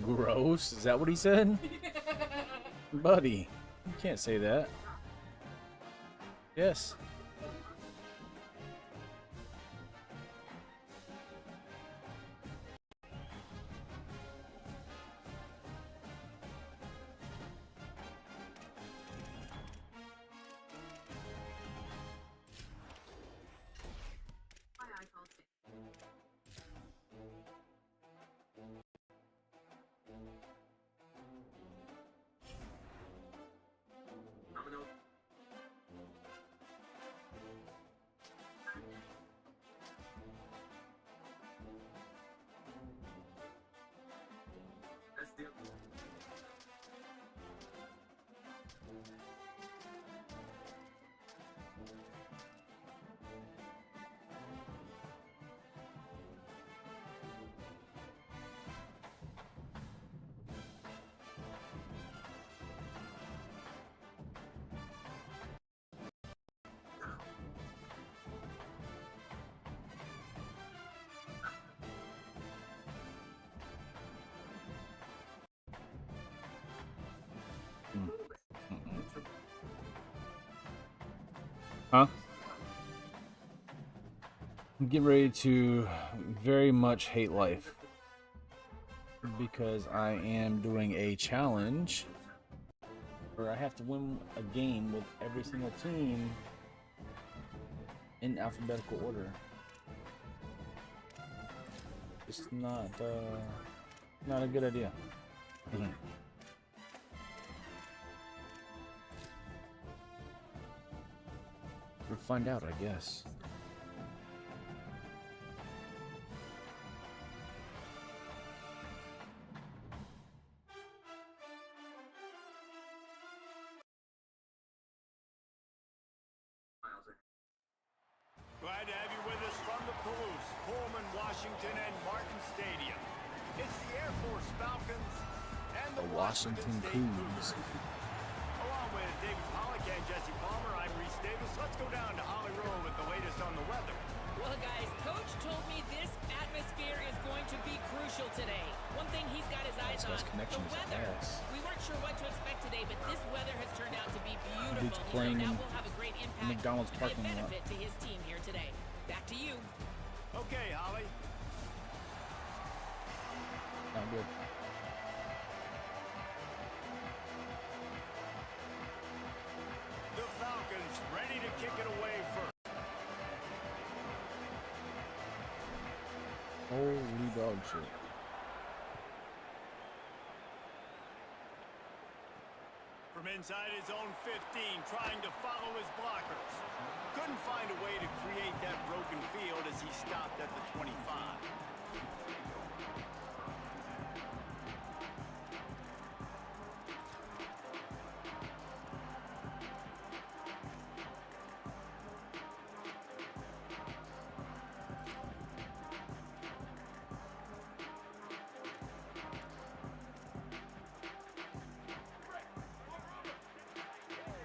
Gross? Is that what he said? Buddy, you can't say that. Yes. Huh? I'm getting ready to very much hate life because I am doing a challenge where I have to win a game with every single team in alphabetical order. It's not a good idea. We'll find out, I guess. Glad to have you with us from the Palouse, Pullman, Washington, and Martin Stadium. It's the Air Force Falcons and the Washington Cougs. Along with David Pollock and Jesse Palmer, I'm Reese Davis. Let's go down to Holly Road with the latest on the weather. Well, guys, Coach told me this atmosphere is going to be crucial today. One thing he's got his eyes on, the weather. We weren't sure what to expect today, but this weather has turned out to be beautiful. So that will have a great impact McDonald's parking lot. Benefit to his team here today. Back to you. Okay, Holly. Not good. The Falcons ready to kick it away first. Holy dog shit. From inside his own 15, trying to follow his blockers. Couldn't find a way to create that broken field as he stopped at the 25.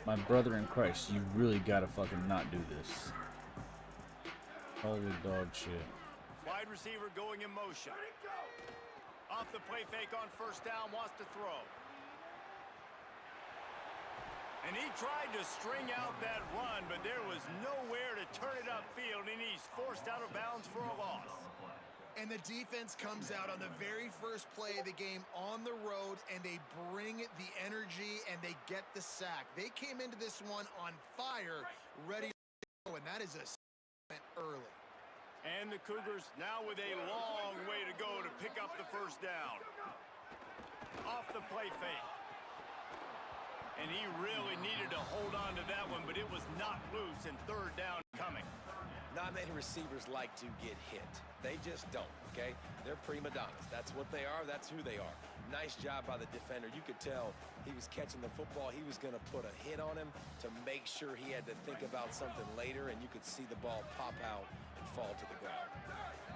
My brother in Christ, you really gotta fucking not do this. Holy dog shit. Wide receiver going in motion. Off the play fake on first down, wants to throw. And he tried to string out that run, but there was nowhere to turn it upfield, and he's forced out of bounds for a loss. And the defense comes out on the very first play of the game on the road, and they bring the energy, and they get the sack. They came into this one on fire, ready to go, and that is a early. And the Cougars now with a long way to go to pick up the first down. Off the play fake. And he really needed to hold on to that one, but it was not loose, and third down coming. Not many receivers like to get hit. They just don't, okay? They're prima donnas. That's what they are. That's who they are. Nice job by the defender. You could tell he was catching the football. He was going to put a hit on him to make sure he had to think about something later, and you could see the ball pop out and fall to the ground.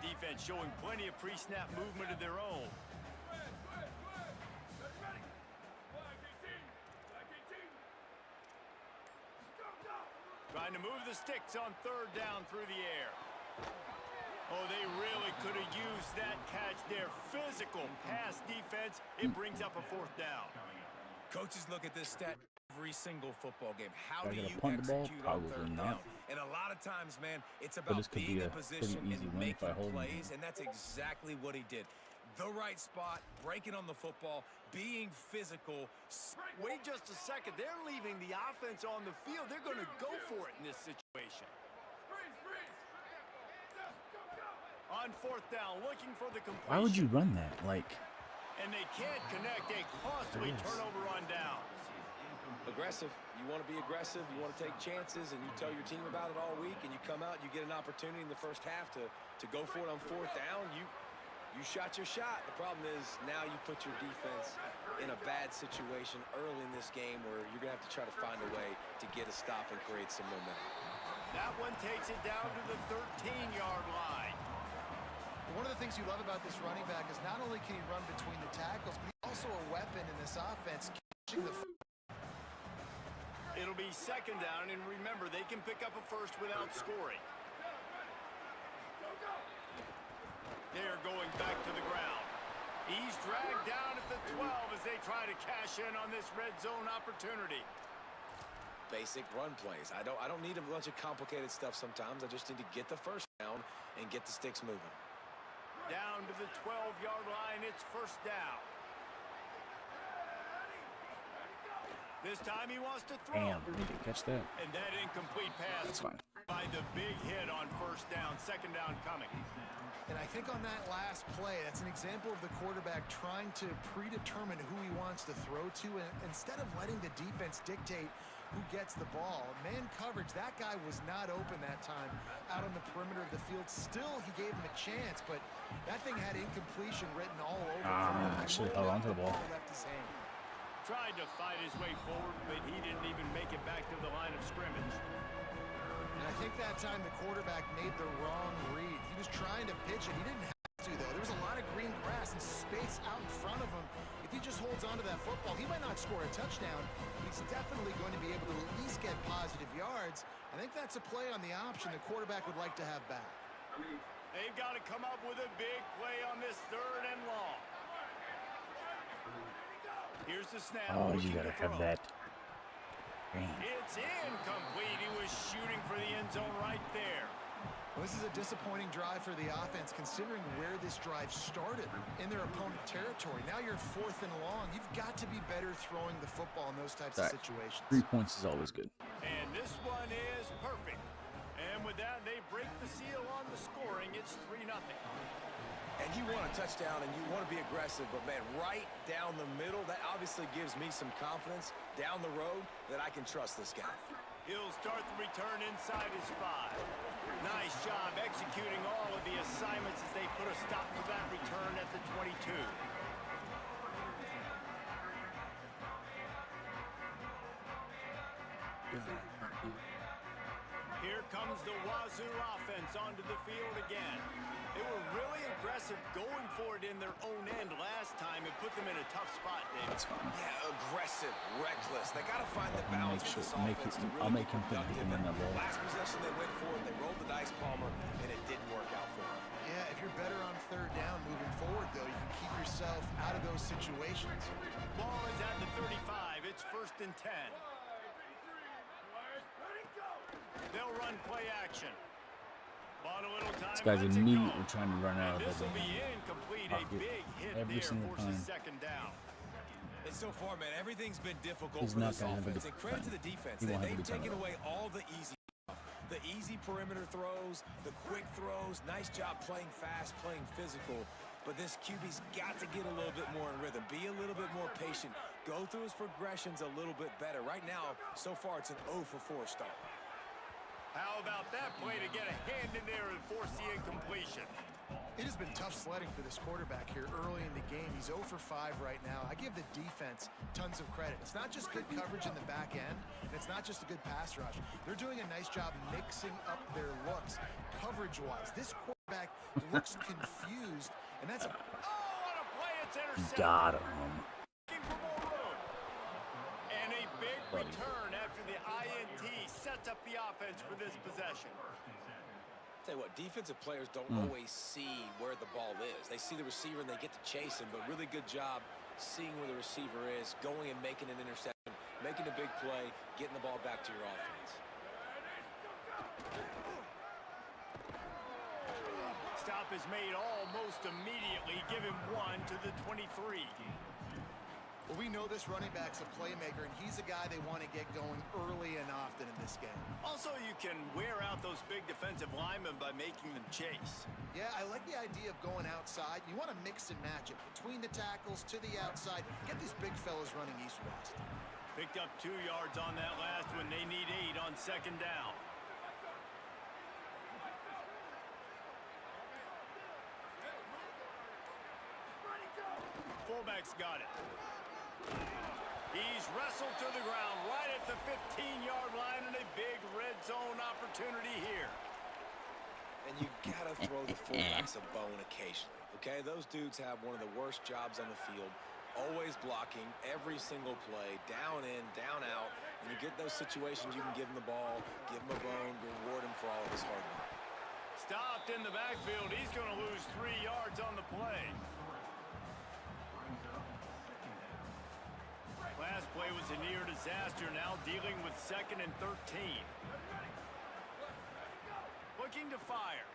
Defense showing plenty of pre-snap movement of their own. Trying to move the sticks on third down through the air. Oh, they really could have used loves that catch there. Physical pass defense. It brings up a 4th down. Coaches look at this stat every single football game. How do you punt the ball? execute on Probably 3rd not. down? And a lot of times, man, it's But about this could being be in a position pretty easy and win if I making hold him. plays, and that's exactly what he did. The right spot, breaking on the football, being physical. Wait just a second. They're leaving the offense on the field. They're going to go for it in this situation. On 4th down, looking for the completion. Why would you run that? Like, and they can't connect. A costly turnover on downs. Aggressive. You want to be aggressive. You want to take chances, and you tell your team about it all week, and you come out, you get an opportunity in the first half to go for it on 4th down. You shot your shot. The problem is now you put your defense in a bad situation early in this game where you're going to have to try to find a way to get a stop and create some momentum. That one takes it down to the 13-yard line. One of the things you love about this running back is not only can he run between the tackles, but he's also a weapon in this offense, catching the. It'll be 2nd down, and remember, they can pick up a 1st without scoring. They're going back to the ground. He's dragged down at the 12 as they try to cash in on this red zone opportunity. Basic run plays. I don't need a bunch of complicated stuff sometimes. I just need to get the 1st down and get the sticks moving. Down to the 12-yard line, it's 1st down. This time he wants to throw. damn, did you catch that? And that incomplete pass. That's fine. By the big hit on 1st down, 2nd down coming. And I think on that last play, that's an example of the quarterback trying to predetermine who he wants to throw to, and instead of letting the defense dictate who gets the ball. Man coverage, that guy was not open that time out on the perimeter of the field. Still, he gave him a chance, but that thing had incompletion written all over it. Actually held onto the ball. Left his hand. Tried to fight his way forward, but he didn't even make it back to the line of scrimmage. And I think that time the quarterback made the wrong read. He was trying to pitch it. He didn't have to, though. There was a lot of green grass and space out in front of him. If he just holds onto that football, he might not score a touchdown, but he's definitely going to be able to at least get positive yards. I think that's a play on the option the quarterback would like to have back. They've got to come up with a big play on this 3rd and long. Here's the snap. Oh, you gotta have that. Damn. It's incomplete. He was shooting for the end zone right there. Well, this is a disappointing drive for the offense, considering where this drive started in their opponent territory. Now you're 4th and long. You've got to be better throwing the football in those types of situations. 3 points is always good. And this one is perfect. And with that, they break the seal on the scoring. It's 3-0. And you want a touchdown and you want to be aggressive, but man, right down the middle, that obviously gives me some confidence down the road that I can trust this guy. He'll start the return inside his 5. Nice job executing all of the assignments as they put a stop to that return at the 22. Here comes the Wazoo offense onto the field again. They were really aggressive going for it in their own end last time and put them in a tough spot, David. Yeah, aggressive, reckless. They got to find the balance with this offense to I'll really make be him think productive. he can win that ball. Last possession they went for it, they rolled the dice, Palmer, and it didn't work out for them. Yeah, if you're better on 3rd down moving forward, though, you can keep yourself out of those situations. Ball is at the 35. It's 1st and 10. They'll run play action. Bought a little time. This guy's immediately trying to run out of This will that. be incomplete. A big hit every there single forces time. 2nd down. And so far, man, everything's been difficult He's for not this gonna have a offense. good And credit to time. the defense. He won't have a They've good time taken at all. away all the easy stuff. The easy perimeter throws, the quick throws. Nice job playing fast, playing physical. But this QB's got to get a little bit more in rhythm. Be a little bit more patient. Go through his progressions a little bit better. Right now, so far, it's an 0 for 4 start. How about that play to get a hand in there and force the incompletion? It has been tough sledding for this quarterback here early in the game. He's 0 for 5 right now. I give the defense tons of credit. It's not just good coverage in the back end, and it's not just a good pass rush. They're doing a nice job mixing up their looks coverage-wise. This quarterback looks confused, and that's a... Oh, what a play. It's intercepted. Got him. Looking for more room. And a big return after the INT sets up the offense for this possession. Tell you what, defensive players don't always see where the ball is. They see the receiver and they get to chase him, but really good job seeing where the receiver is, going and making an interception, making a big play, getting the ball back to your offense. Stop is made almost immediately. Give him 1 to the 23. Well, we know this running back's a playmaker, and he's a guy they want to get going early and often in this game. Also, you can wear out those big defensive linemen by making them chase. Yeah, I like the idea of going outside. You want to mix and match it between the tackles to the outside. Get these big fellas running east-west. Picked up 2 yards on that last one. They need 8 on second down. Fullback's got it. He's wrestled to the ground right at the 15-yard line, and a big red zone opportunity here. And you gotta throw the fullbacks a bone occasionally, okay? Those dudes have one of the worst jobs on the field, always blocking every single play, down in, down out. When you get those situations, you can give him the ball, give him a bone, reward him for all of his hard work. Stopped in the backfield. He's going to lose 3 yards on the play. Last play was a near disaster, now dealing with 2nd and 13. Looking to fire.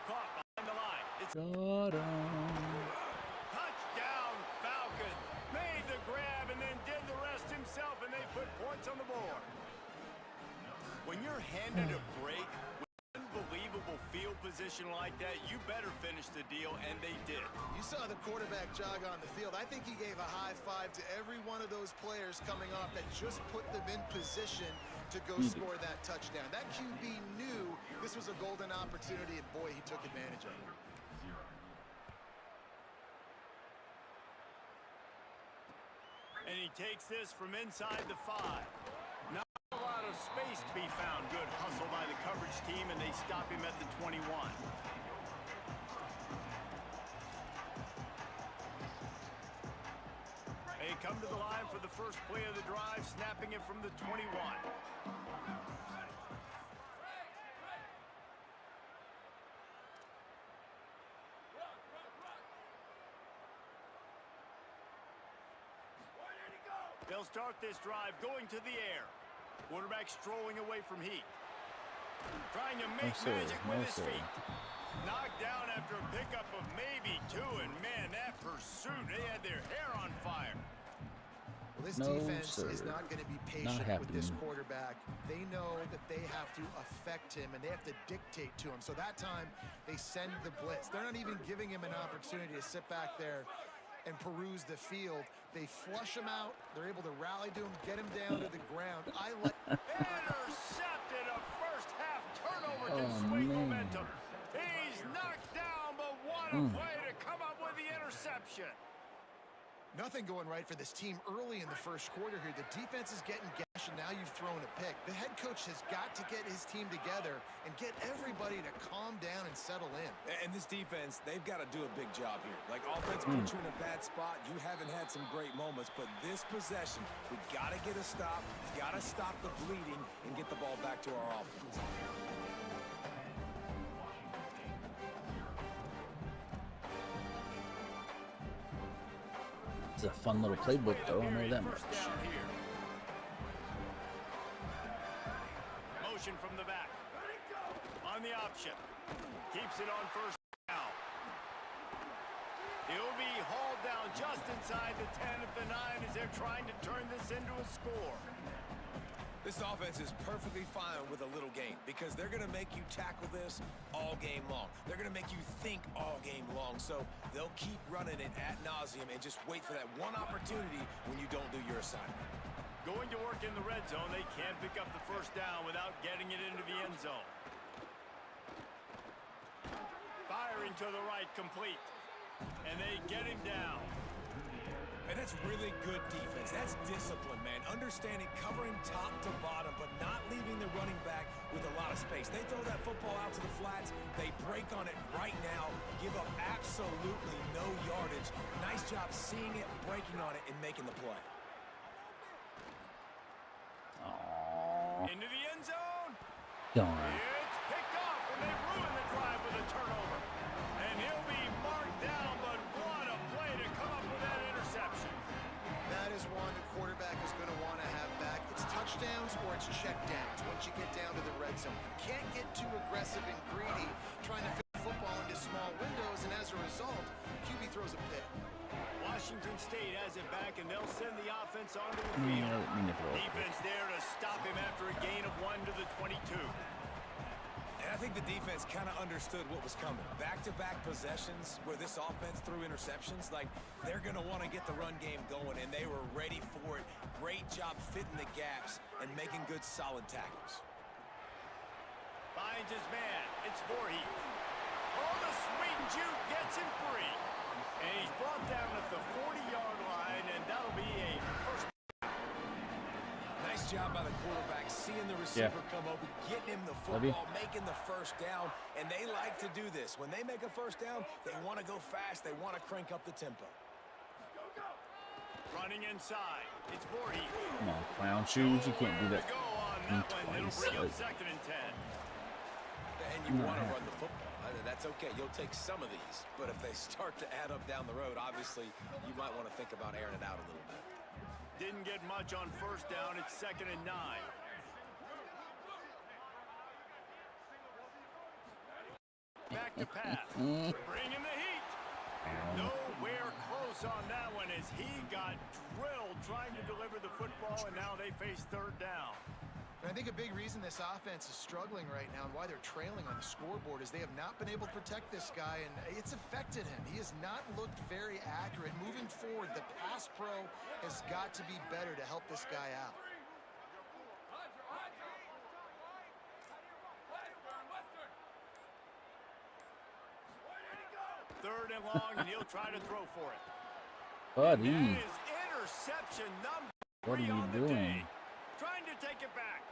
Caught behind the line. It's touchdown, Falcon. Made the grab and then did the rest himself, and they put points on the board. When you're handed a break with unbelievable field position like that, you better finish the deal, and they did. You saw the quarterback jog on the field. I think he gave a high five to every one of those players coming off that just put them in position to go score that touchdown. That QB knew this was a golden opportunity, and boy, he took advantage of it. And he takes this from inside the 5. Not a lot of space to be found. Good hustle by the coverage team, and they stop him at the 21. They come to the line for the first play of the drive, snapping it from the 21. They'll start this drive going to the air. Quarterback strolling away from Heat. Trying to make magic with his feet. Knocked down after a pickup of maybe 2, and man, that pursuit, they had their hair on fire. Well, this defense is not going to be patient with this quarterback. They know that they have to affect him, and they have to dictate to him. So that time, they send the blitz. They're not even giving him an opportunity to sit back there and peruse the field. They flush him out. They're able to rally to him, get him down to the ground. Intercepted. A first-half turnover to swing momentum. He's knocked down, but what a play to come up with the interception. Nothing going right for this team early in the first quarter here. The defense is getting gashed, and now you've thrown a pick. The head coach has got to get his team together and get everybody to calm down and settle in. And this defense, they've got to do a big job here. Like, offense put you in a bad spot. You haven't had some great moments, but this possession, we got to get a stop, got to stop the bleeding, and get the ball back to our offense. It's a fun little playbook, though. I know that much. Motion from the back. On the option. Keeps it on first down. He'll be hauled down just inside the 10 at the 9 as they're trying to turn this into a score. This offense is perfectly fine with a little game because they're going to make you tackle this all game long. They're going to make you think all game long. So they'll keep running it ad nauseum and just wait for that one opportunity when you don't do your assignment. Going to work in the red zone, they can't pick up the first down without getting it into the end zone. Firing to the right, complete. And they get him down. And that's really good defense. That's discipline, man. Understanding, covering top to bottom, but not leaving the running back with a lot of space. They throw that football out to the flats. They break on it right now, give up absolutely no yardage. Nice job seeing it, breaking on it, and making the play. Into the end zone. Darn. It's picked off much check downs once you get down to the red zone. You can't get too aggressive and greedy trying to fit football into small windows, and as a result, QB throws a pick. Washington State has it back, and they'll send the offense onto the field. Defense there to stop him after a gain of 1 to the 22. And I think the defense kind of understood what was coming. Back-to-back possessions where this offense threw interceptions, like they're going to want to get the run game going, and they were ready for it. Great job fitting the gaps and making good, solid tackles. Finds his man. It's Voorhees. Oh, the sweet juke gets him free. And he's brought down at the 40-yard line, and that'll be a first. Nice job by the quarterback, seeing the receiver come over, getting him the football, making the first down, and they like to do this. When they make a first down, they want to go fast. They want to crank up the tempo. Running inside. It's Voorhees. Come on, clown shoes. You can't do that twice. It'll bring up 2nd and 10. And you want to run the football. That's okay. You'll take some of these. But if they start to add up down the road, obviously, you might want to think about airing it out a little bit. Didn't get much on first down. It's 2nd and 9. Back to pass. Bringing the heat. Nowhere close on that one as he got drilled trying to deliver the football, and now they face 3rd down. And I think a big reason this offense is struggling right now and why they're trailing on the scoreboard is they have not been able to protect this guy, and it's affected him. He has not looked very accurate. Moving forward, the pass pro has got to be better to help this guy out. Third and long, and he'll try to throw for it. Buddy. That is interception number 3 What are you on the doing? day. Trying to take it back.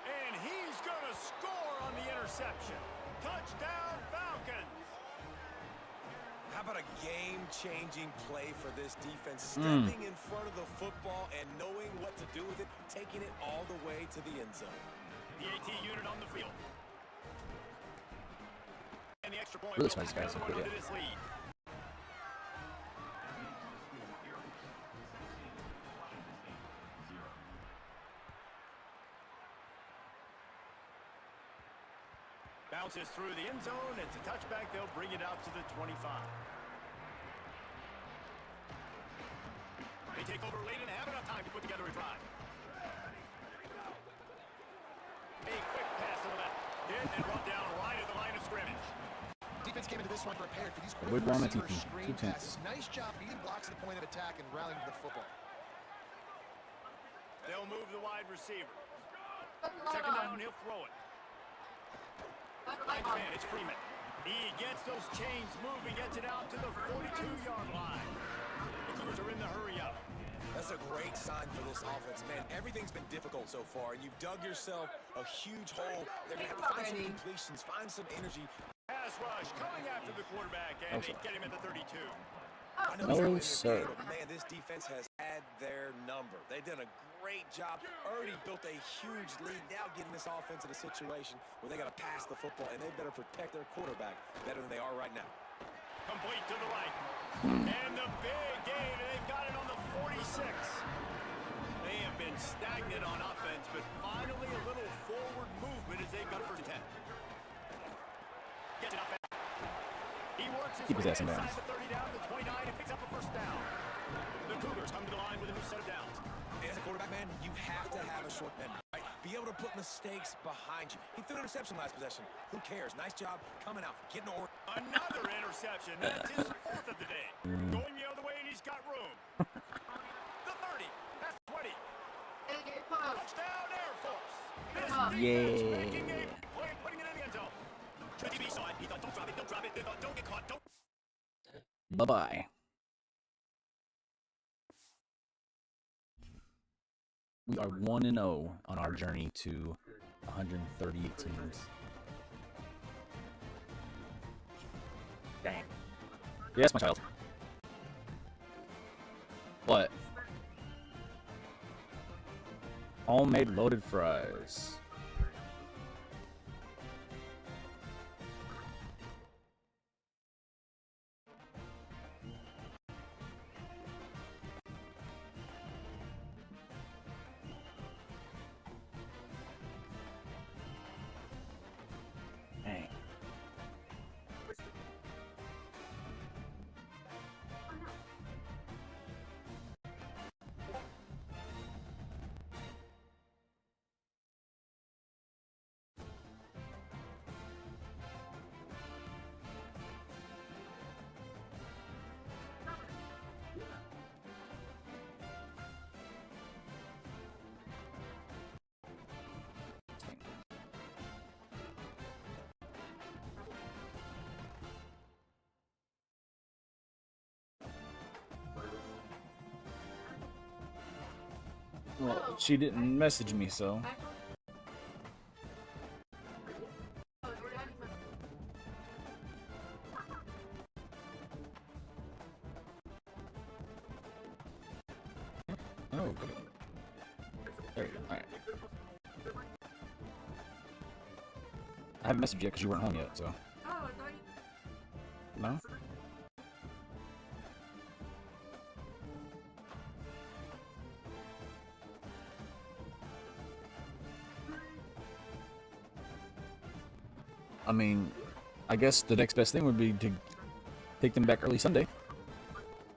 And he's going to score on the interception. Touchdown, Falcons. How about a game-changing play for this defense? Stepping in front of the football and knowing what to do with it, taking it all the way to the end zone. The AT unit on the field. And the extra point. Really surprised guys have quit yet. This lead. Bounces through the end zone. It's a touchback. They'll bring it out to the 25. They take over late and have enough time to put together a drive. A quick pass to the left. Hit and brought down right at the line of scrimmage. Defense came into this one prepared for these quick We're going receiver to screen passes. Nice job beating blocks at the point of attack and rallying to the football. They'll move the wide receiver. 2nd down, he'll throw it. Man, it's Freeman. He gets those chains moving, gets it out to the 42-yard line. The Cougars are in the hurry up. That's a great sign for this offense, man. Everything's been difficult so far, and you've dug yourself a huge hole. They're going to have to find some completions, find some energy. Pass rush coming after the quarterback, and they get him at the 32. I know he's early in their game, but man, this defense has had their number. They've done a great job. Already built a huge lead. Now getting this offense in a situation where they got to pass the football, and they better protect their quarterback better than they are right now. Complete to the right. And the big gain, and they've got it on the 46. They have been stagnant on offense, but finally a little forward movement as they've got first 10. Gets it up. He works his way inside the 30 down to 29 and picks up a first down. The Cougars come to the line with a new set of downs. As a quarterback, man, you have to have a short memory, right? Be able to put mistakes behind you. He threw an interception last possession. Who cares? Nice job coming out, getting over. Another interception. That's his 4th of the day. Going the other way, and he's got room. The 30. That's 20. Touchdown, Air Force. This defense making a play, putting it in the end zone. Should he be saw it? He thought, don't drop it, don't drop it. They thought, don't get caught, don't. Bye-bye. We are 1-0 on our journey to 138 teams. Dang. Yes, my child. What? Homemade loaded fries. Well, she didn't message me, so. Oh, good. There you go. Alright. I haven't messaged yet because you weren't home yet, so. No? I mean, I guess the next best thing would be to take them back early Sunday.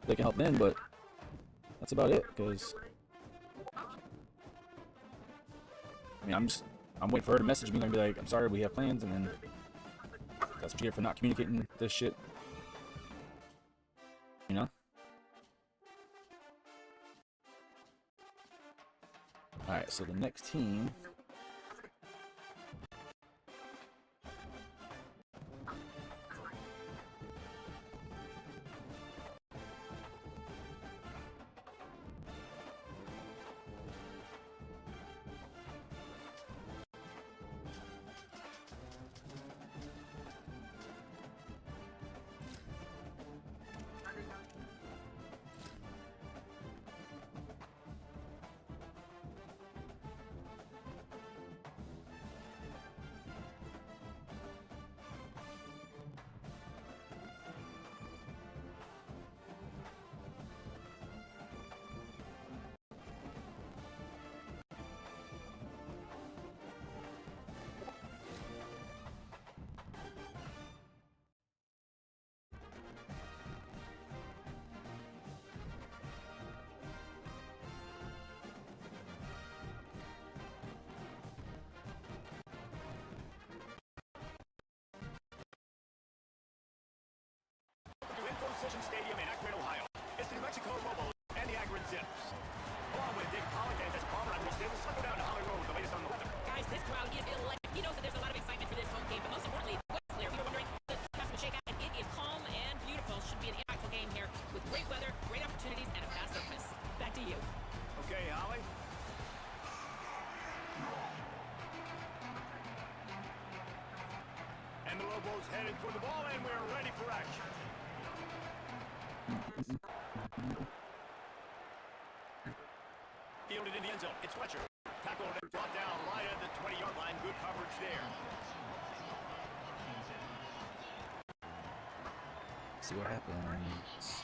They can help then, but that's about it, because I mean, I'm waiting for her to message me and be like, I'm sorry, we have plans, and then that's what you get for not communicating this shit. You know? Alright, so the next team. Stadium in Akron, Ohio. It's the New Mexico Lobos and the Akron Zips. Along with Dick Pollock and Jess Palmer, I'm Chris Davis. Let's go down to Holly Road with the latest on the weather. Guys, this crowd is electric. He knows that there's a lot of excitement for this home game, but most importantly, what's clear. We were wondering the cast would shake out, and it is calm and beautiful. Should be an impactful game here with great weather, great opportunities, and a fast surface. Back to you. Okay, Holly. And the Lobos headed for the ball, and we're ready for action. Fielded in the end zone. It's Fletcher. Tackled and brought down right at the 20-yard line. Good coverage there. See what happens.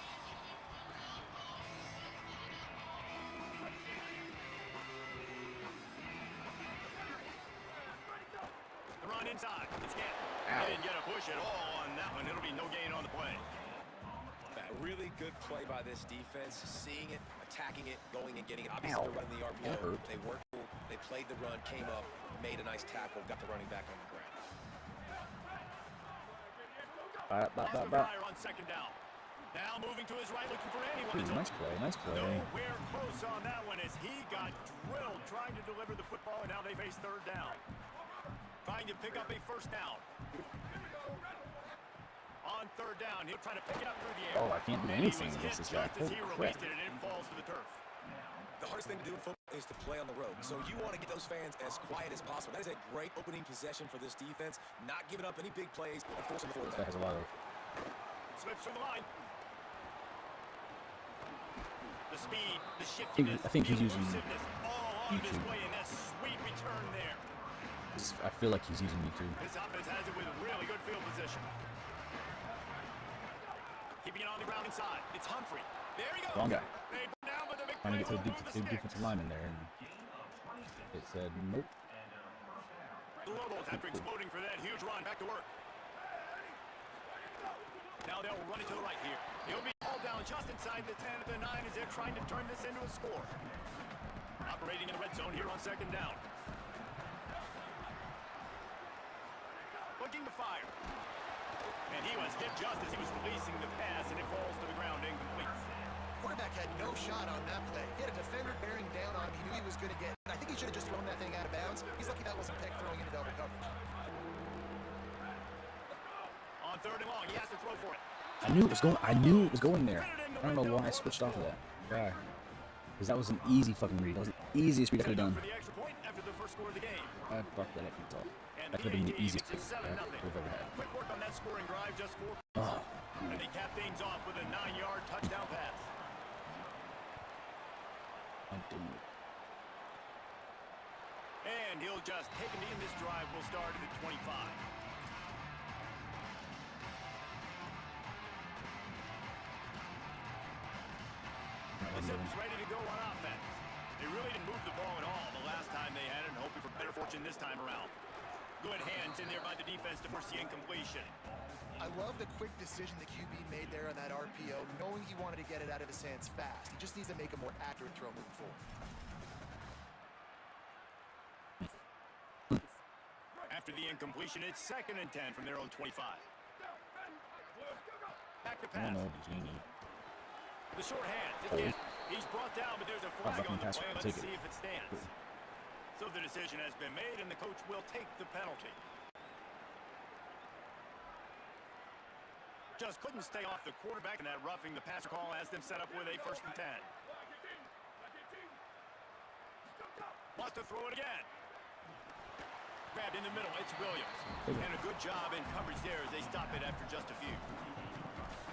The run inside. It's Gantt. He didn't get a push at all on that one. It'll be no gain on the play. A really good play by this defense, seeing it, attacking it, going and getting it. Obviously, they're running the RPO. They worked, they played the run, came up, made a nice tackle, got the running back on the ground. On second down. Now moving to his right, looking for anyone. Ooh, nice play, nice play. Nowhere close on that one as he got drilled trying to deliver the football, and now they face third down. Trying to pick up a first down. On third down, he'll try to pick it up through the air. Oh, I can't do anything against this guy. Just as he Holy released crap. it, and it falls to the turf. The hardest thing to do in football is to play on the road. So you want to get those fans as quiet as possible. That is a great opening possession for this defense. Not giving up any big plays and forcing the That quarterback. has a lot of. Slips from the line. The speed, the shiftiness, I think he's the using elusiveness, all on YouTube. display in that sweet return there. I feel like he's using YouTube. This offense has it with really good field position. Keeping it on the ground inside. It's Humphrey. There he goes. Wrong guy. They put down with the big Trying to get to play the over big sticks. defensive lineman there, and it said nope. The Lobos, after exploding for that huge run, back to work. Now they'll run it to the right here. He'll be hauled down just inside the 10 of the 9 as they're trying to turn this into a score. Operating in the red zone here on second down. Looking to fire. And he was hit just as he was releasing the pass, and it falls to the ground incomplete. Quarterback had no shot on that play. He had a defender bearing down on him. He knew he was going to get. I think he should have just thrown that thing out of bounds. He's lucky that wasn't picked throwing into double coverage. On third and long, he has to throw for it. I knew it was going there. I don't know why I switched off of that guy, because that was an easy fucking read. easiest read I could have done. For the extra point after the first score of the game. I fucked that up, you talk. And That could have been the easiest it's thing 7-0. we've ever had. Quick work on that scoring drive, just 4 points. Oh. And they cap things off with a 9-yard touchdown pass. I'm doing it. And he'll just take a knee, and this drive will start at the 25. It's ready to go on offense. They really didn't move the ball at all the last time they had it, and hoping for better fortune this time around. Good hands in there by the defense to force the incompletion. I love the quick decision the QB made there on that RPO, knowing he wanted to get it out of his hands fast. He just needs to make a more accurate throw moving forward. After the incompletion, it's 2nd and 10 from their own 25. Back to pass. The short hand. He's brought down, but there's a flag on the play. Let's see if it stands. So the decision has been made, and the coach will take the penalty. Just couldn't stay off the quarterback, and that roughing the passer call has them set up with a 1st and 10. Wants to throw it again. Grabbed in the middle, it's Williams. And a good job in coverage there as they stop it after just a few.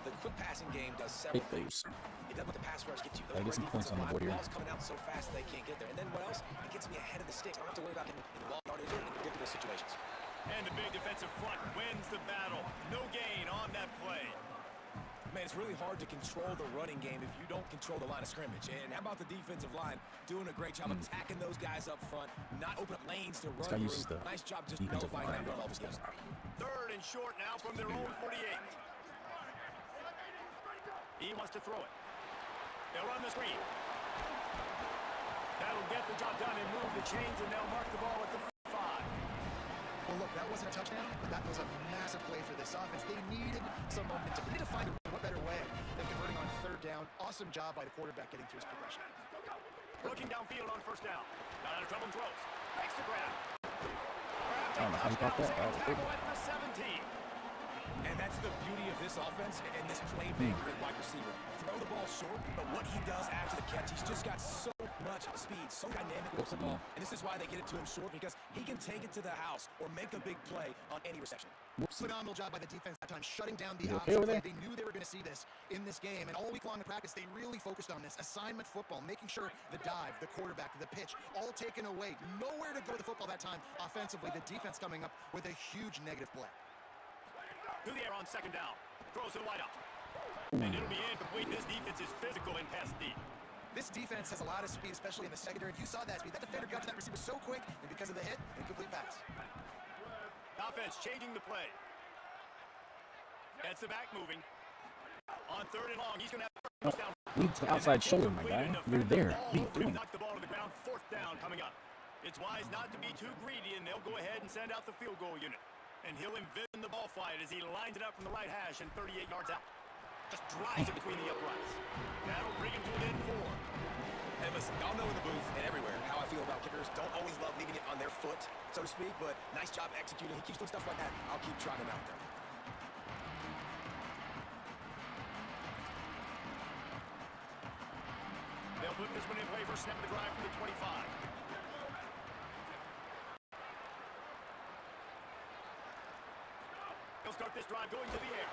The quick passing game does several things. It doesn't let the pass rush get you. I get some points on the board here. Ball's coming out so fast they can't get there. And then what else? It gets me ahead of the sticks. I don't have to worry about getting in long yardage or in predictable situations. And the big defensive front wins the battle. No gain on that play. Man, it's really hard to control the running game if you don't control the line of scrimmage. And how about the defensive line doing a great job attacking those guys up front, not open up lanes to run through. Nice job just nullifying that run all together. 3rd and short now from their own 48. He wants to throw it. They'll run the screen. That'll get the job done and move the chains, and they'll mark the ball at the 5. Well, look, that wasn't a touchdown, but that was a massive play for this offense. They needed some momentum. They need to find a better way than converting on 3rd down. Awesome job by the quarterback getting through his progression. Looking downfield on 1st down. Not out of trouble and throws. Makes the grab. I don't know how you got that. Tackle at the 17. And that's the beauty of this offense and this playmaker at wide receiver. Throw the ball short, but what he does after the catch, he's just got so much speed, so dynamic with the ball. And this is why they get it to him short, because he can take it to the house or make a big play on any reception. Phenomenal job by the defense that time, shutting down the option. They knew they were going to see this in this game, and all week long in practice, they really focused on this assignment football, making sure the dive, the quarterback, the pitch, all taken away. Nowhere to go with the football that time. Offensively, the defense coming up with a huge negative play. To the air on 2nd down. Throws to the wideout. And it'll be incomplete. This defense is physical and pass deep. This defense has a lot of speed, especially in the secondary. You saw that speed. That defender got to that receiver so quick, and because of the hit, incomplete pass. Offense changing the play. That's the back moving. On 3rd and long, he's going to have first down. Lead to the outside shoulder, my guy. You're there. What are you doing? Knock the ball to the ground. 4th down coming up. It's wise not to be too greedy, and they'll go ahead and send out the field goal unit. And he'll envision the ball flight as he lines it up from the right hash and 38 yards out. Just drives it between the uprights. That'll bring him to within 4. Hey, listen, y'all know in the booth and everywhere how I feel about kickers. Don't always love leaving it on their foot, so to speak, but nice job executing. He keeps doing stuff like that. I'll keep trying him out there. They'll put this one in play for snap of the drive from the 25. He'll start this drive going to the air.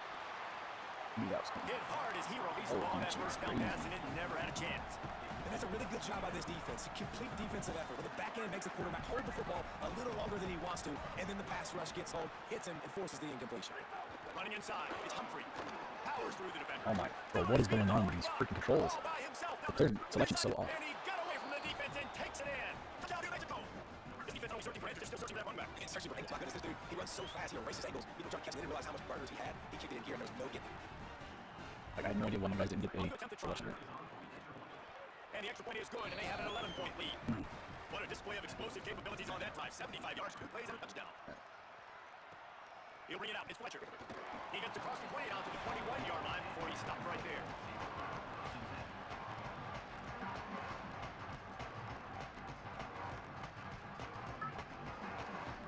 Hit hard as he released the ball on that first down pass, and it never had a chance. And that's a really good job by this defense. A complete defensive effort. Where the back end makes the quarterback hold the football a little longer than he wants to, and then the pass rush gets home, hits him, and forces the incompletion. Running inside, it's Humphrey. Powers through the defender. Oh my, bro, what is going on with these freaking controls? The third selection's so off. And he got away from the defense and takes it in. Touchdown, New Mexico. This defense always searching for answers, still searching for that one back. And searching for angles. My goodness, this dude, he runs so fast, he erases angles. People trying to catch him, they didn't realize how much burgers he had. He kicked it in gear, and there was no getting. Like, I had no idea why you guys didn't get any selection. And the extra point is good, and they have an 11-point lead. What a display of explosive capabilities on that drive. 75 yards, 2 plays, and a touchdown. He'll bring it out. It's Fletcher. He gets across the 20 out to the 21-yard line before he stopped right there.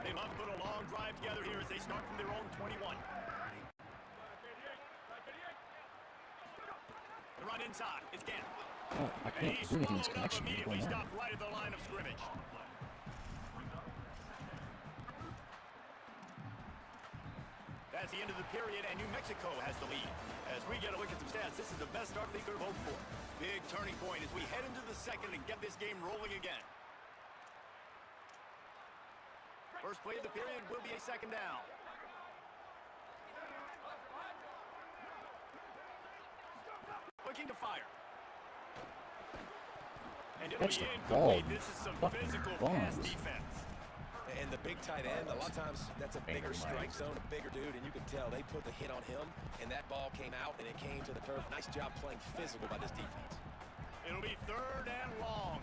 They love to put a long drive together here as they start from their own 21. The run inside. It's Gannon. Oh, I can't do anything. This connection is going on. Right at the line of scrimmage. That's the end of the period, and New Mexico has the lead. As we get a look at some stats, this is the best start they could have hoped for. Big turning point as we head into the second and get this game rolling again. First play of the period will be a second down. Looking to fire. And That's the ball. This is some Fucking physical bombs. pass defense. And the big tight end, a lot of times that's a bigger strike zone, a bigger dude, and you can tell they put the hit on him, and that ball came out, and it came to the turf. Nice job playing physical by this defense. It'll be third and long.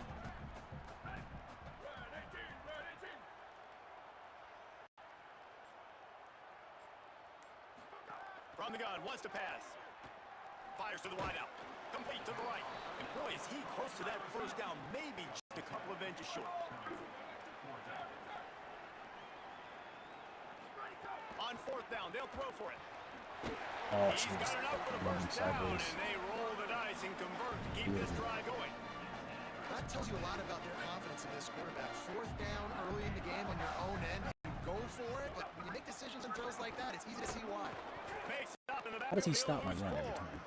From the gun, wants to pass. Fires to the wideout. Complete to the right. And boy, is he close to that first down, maybe just a couple of inches short. On fourth down, they'll throw for it. Oh, He's got it out for the first down, and they roll the dice and convert to keep this drive going. That tells you a lot about their confidence in this quarterback. Fourth down early in the game on your own end, you go for it, but when you make decisions and throws like that, it's easy to see why. How does he stop my run every time?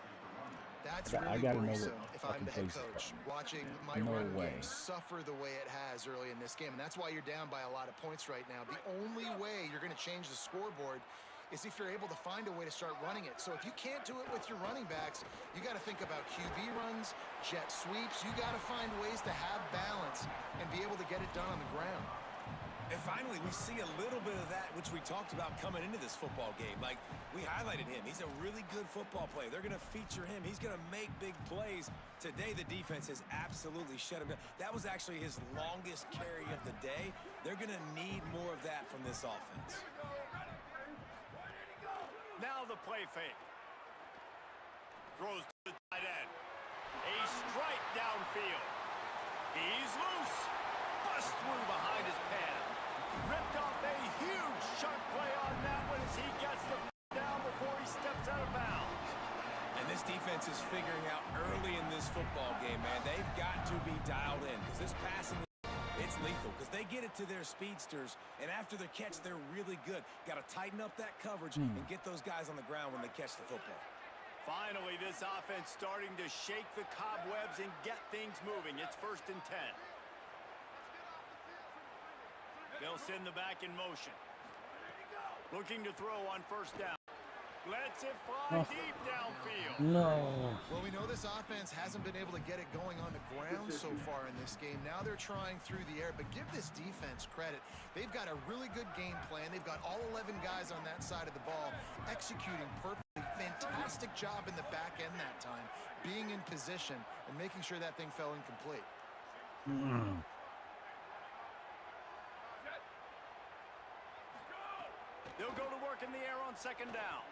That's I really gotta know worrisome what if I'm the head fucking coach, watching my No run way. game suffer the way it has early in this game. And that's why you're down by a lot of points right now. The only way you're going to change the scoreboard is if you're able to find a way to start running it. So if you can't do it with your running backs, you got to think about QB runs, jet sweeps. You got to find ways to have balance and be able to get it done on the ground. And finally, we see a little bit of that, which we talked about coming into this football game. Like, we highlighted him. He's a really good football player. They're going to feature him. He's going to make big plays. Today, the defense has absolutely shut him down. That was actually his longest carry of the day. They're going to need more of that from this offense. Now the play fake. Throws to the tight end. A strike downfield. He's loose. Bust through behind his pad. Ripped off a huge chunk play on that one as he gets the down before he steps out of bounds. And this defense is figuring out early in this football game, man. They've got to be dialed in because this passing, it's lethal because they get it to their speedsters, and after their catch, they're really good. Got to tighten up that coverage and get those guys on the ground when they catch the football. Finally, this offense starting to shake the cobwebs and get things moving. It's 1st and 10. They'll send the back in motion. Looking to throw on 1st down. Lets it fly deep downfield. No. Well, we know this offense hasn't been able to get it going on the ground so far in this game. Now they're trying through the air, but give this defense credit. They've got a really good game plan. They've got all 11 guys on that side of the ball executing perfectly. Fantastic job in the back end that time, being in position and making sure that thing fell incomplete. They'll go to work in the air on 2nd down.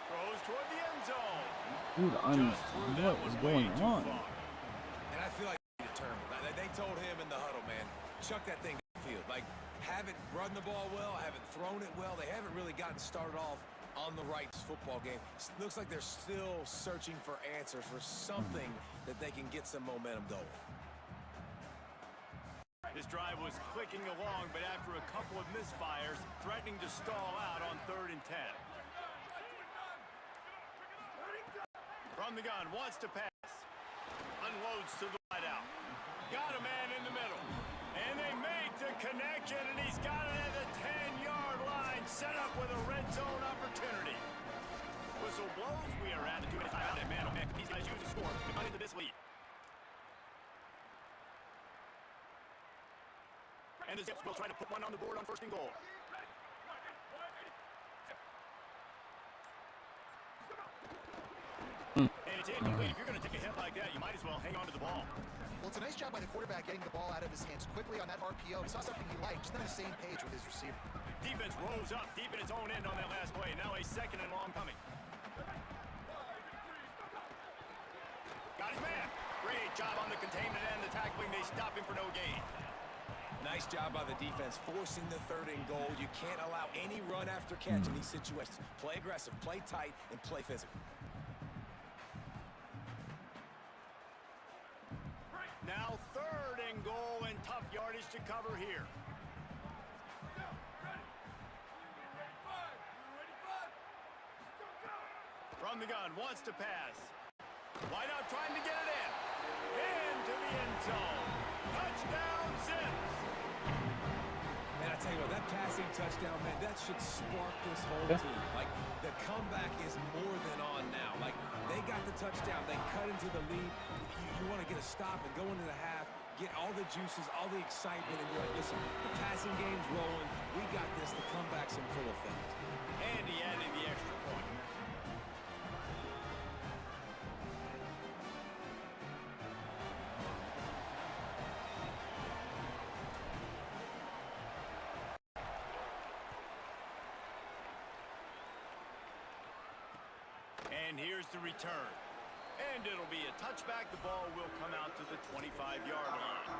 Throws toward the end zone. Dude, what is going on? And I feel like he's determined. They told him in the huddle, man, chuck that thing downfield. Like, haven't run the ball well, haven't thrown it well. They haven't really gotten started off on the right football game. Looks like they're still searching for answers, for something that they can get some momentum going. This drive was clicking along, but after a couple of misfires, threatening to stall out on 3rd and 10. From the gun, wants to pass. Unloads to the wideout. Got a man in the middle. And they make the connection, and he's got it at the 10-yard line, set up with a red zone opportunity. Whistle blows. We are at a 2-minute timeout, and man, these guys use the score to cut into this lead. And the Zips will try to put one on the board on 1st and goal. And it's incomplete. If you're going to take a hit like that, you might as well hang on to the ball. Well, it's a nice job by the quarterback getting the ball out of his hands quickly on that RPO. He saw something he liked, just not on the same page with his receiver. Defense rose up deep in its own end on that last play. Now a 2nd and long coming. Got his man. Great job on the containment and the tackling. They stop him for no gain. Nice job by the defense, forcing the 3rd and goal. You can't allow any run after catch in these situations. Play aggressive, play tight, and play physical. tough yardage to cover here. From the gun, wants to pass. Wide out, trying to get it in. Into the end zone. Touchdown, Zips. Man, I tell you what, that passing touchdown, man, that should spark this whole team. Like, the comeback is more than on now. Like, they got the touchdown. They cut into the lead. You want to get a stop and go into the half, get all the juices, all the excitement, and you're like, listen, the passing game's rolling. We got this. The comeback's in full effect. And he added the extra point. And here's the return. And it'll be a touchback. The ball will come out to the 25-yard line.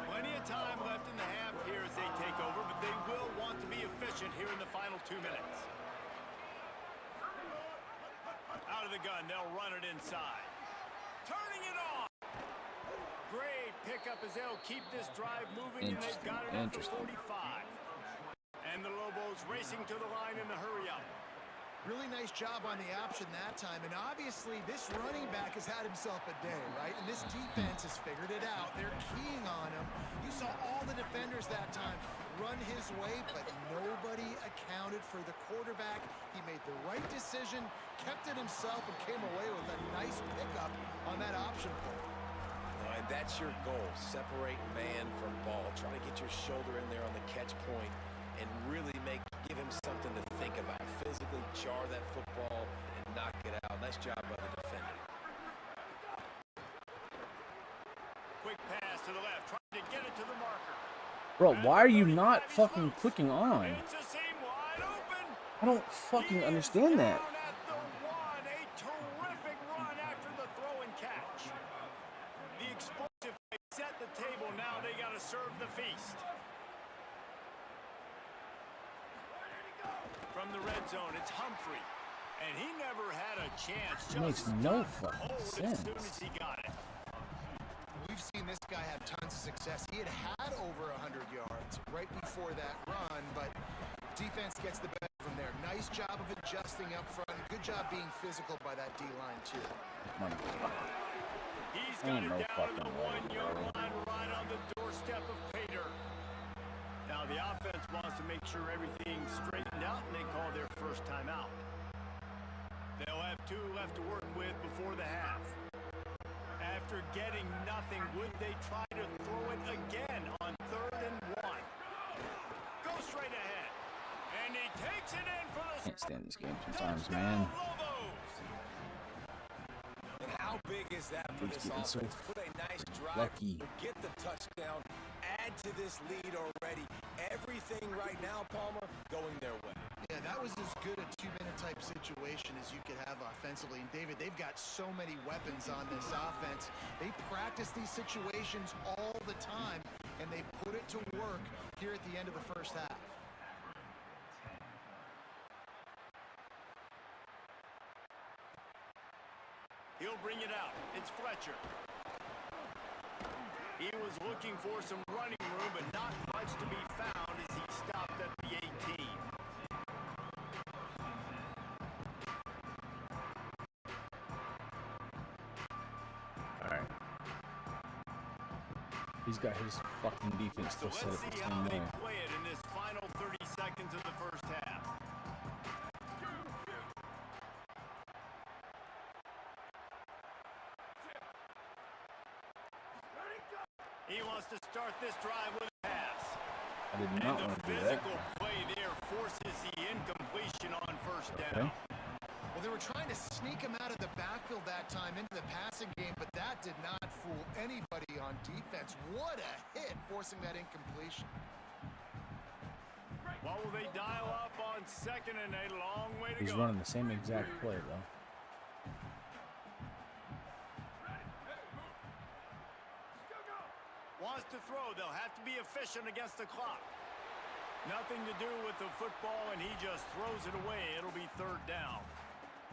Plenty of time left in the half here as they take over, but they will want to be efficient here in the final 2 minutes. Out of the gun, they'll run it inside. Turning it on. Great pickup as they'll keep this drive moving, and they've got it up to 45. And the Lobos racing to the line in the hurry-up. Really nice job on the option that time, and obviously this running back has had himself a day, right? And this defense has figured it out. They're keying on him. You saw all the defenders that time run his way, but nobody accounted for the quarterback. He made the right decision, kept it himself, and came away with a nice pickup on that option play. And that's your goal, separate man from ball. Try to get your shoulder in there on the catch point and really give him something to think about. Physically jar that football and knock it out. Nice job by the defender. Quick pass to the left, trying to get it to the marker. Bro, why are you not fucking clicking on? It's a seam wide open. I don't fucking understand that. Down at the one, a terrific run after the throw and catch. The explosive play set the table. Now they got to serve the feast. From the red zone, it's Humphrey. And he never had a chance. It makes no fucking sense. As soon as he got it. We've seen this guy have tons of success. He had over 100 yards right before that run, but defense gets the better from there. Nice job of adjusting up front. Good job being physical by that D-line, too. He's got it down to the 1-yard line right on the doorstep of Pater. Now the offense wants to make sure everything's straightened out, and they call their first timeout. They'll have 2 left to work with before the half. After getting nothing, would they try to throw it again on 3rd and 1? Go straight ahead. And he takes it in for the... Can't stand this game sometimes, man. And how big is that for this offense? Put a nice drive, get the touchdown, add to this lead already. Everything right now, Palmer, going their way. Yeah, that was as good a 2-minute type situation as you could have offensively. And David, they've got so many weapons on this offense. They practice these situations all the time, and they put it to work here at the end of the first half. He'll bring it out. It's Fletcher. He was looking for some running room, but not much to be found as he stopped at the 18. Alright. He's got his fucking defense still set up the same way. Play it in this final 30 seconds of the first half. He wants to start this drive with a pass. I did not want to do that. Physical play there forces the incompletion on first down. Well, they were trying to sneak him out of the backfield that time into the passing game, but that did not fool anybody on defense. What a hit, forcing that incompletion. What will they dial up on 2nd and a long way to go? He's running the same exact play, though. Wants to throw. They'll have to be efficient against the clock. Nothing to do with the football, and he just throws it away. It'll be 3rd down.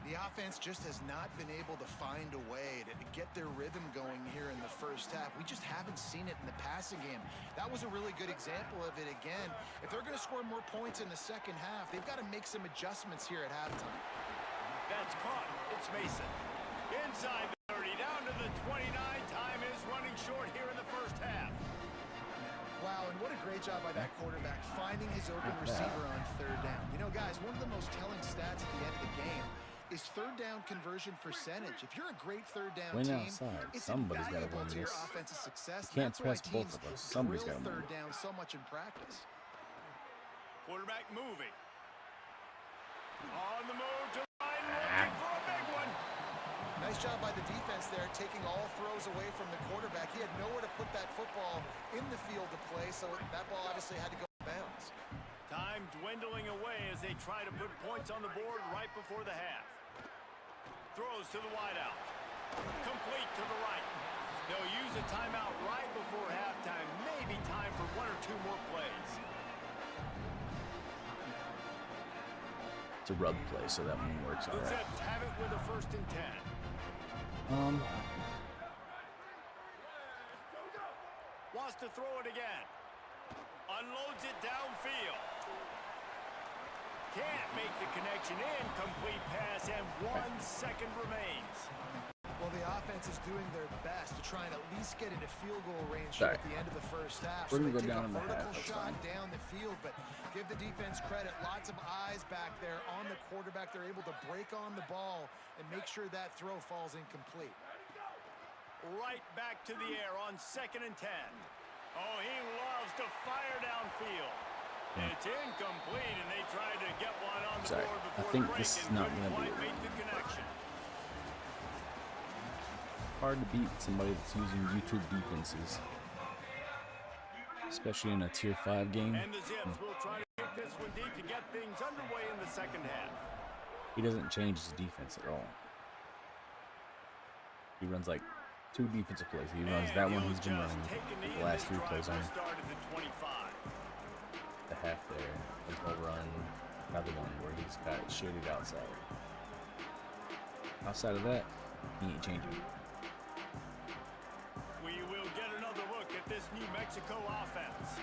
The offense just has not been able to find a way to get their rhythm going here in the first half. We just haven't seen it in the passing game. That was a really good example of it again. If they're going to score more points in the second half, they've got to make some adjustments here at halftime. That's caught. It's Mason. Inside the 30, down to the 29. Time is running short here in the first half. Wow, and what a great job by that quarterback finding his open receiver on third down. You know, guys, one of the most telling stats at the end of the game is third down conversion percentage. If you're a great third down team, it's invaluable to your offensive success. You can't trust both of us. Somebody's got to third down so much in practice. Quarterback moving. On the move to line, looking for a big one. Nice job by the defense there, taking all throws away from the quarterback. He had nowhere to put that football in the field to play, so that ball obviously had to go in bounds. Time dwindling away as they try to put points on the board right before the half. Throws to the wideout. Complete to the right. They'll use a timeout right before halftime. Maybe time for one or two more plays. It's a rub play, so that one works all The right. Zips have it with a 1st and 10. Wants to throw it again. Unloads it downfield. Can't make the connection. Incomplete pass, and 1 second remains. Well, the offense is doing their best to try and at least get into field goal range here at the end of the first half. We're So going to they go take down a in the half. vertical shot down the field, but give the defense credit. Lots of eyes back there on the quarterback. They're able to break on the ball and make sure that throw falls incomplete. Right back to the air on 2nd and 10. Oh, he loves to fire downfield. It's incomplete, and they tried to get one on the board before I think the break this is and not couldn't going to be quite make the connection. hard to beat somebody that's using YouTube defenses, especially in a Tier 5 game. And the Zips will try to kick this one deep to get things underway in the second half. He doesn't change his defense at all. He runs like 2 defensive plays. He runs that one he's been running the last 3 plays on. The half there, and he'll run another one where he's got it shaded outside. Outside of that, he ain't changing. We will get another look at this New Mexico offense.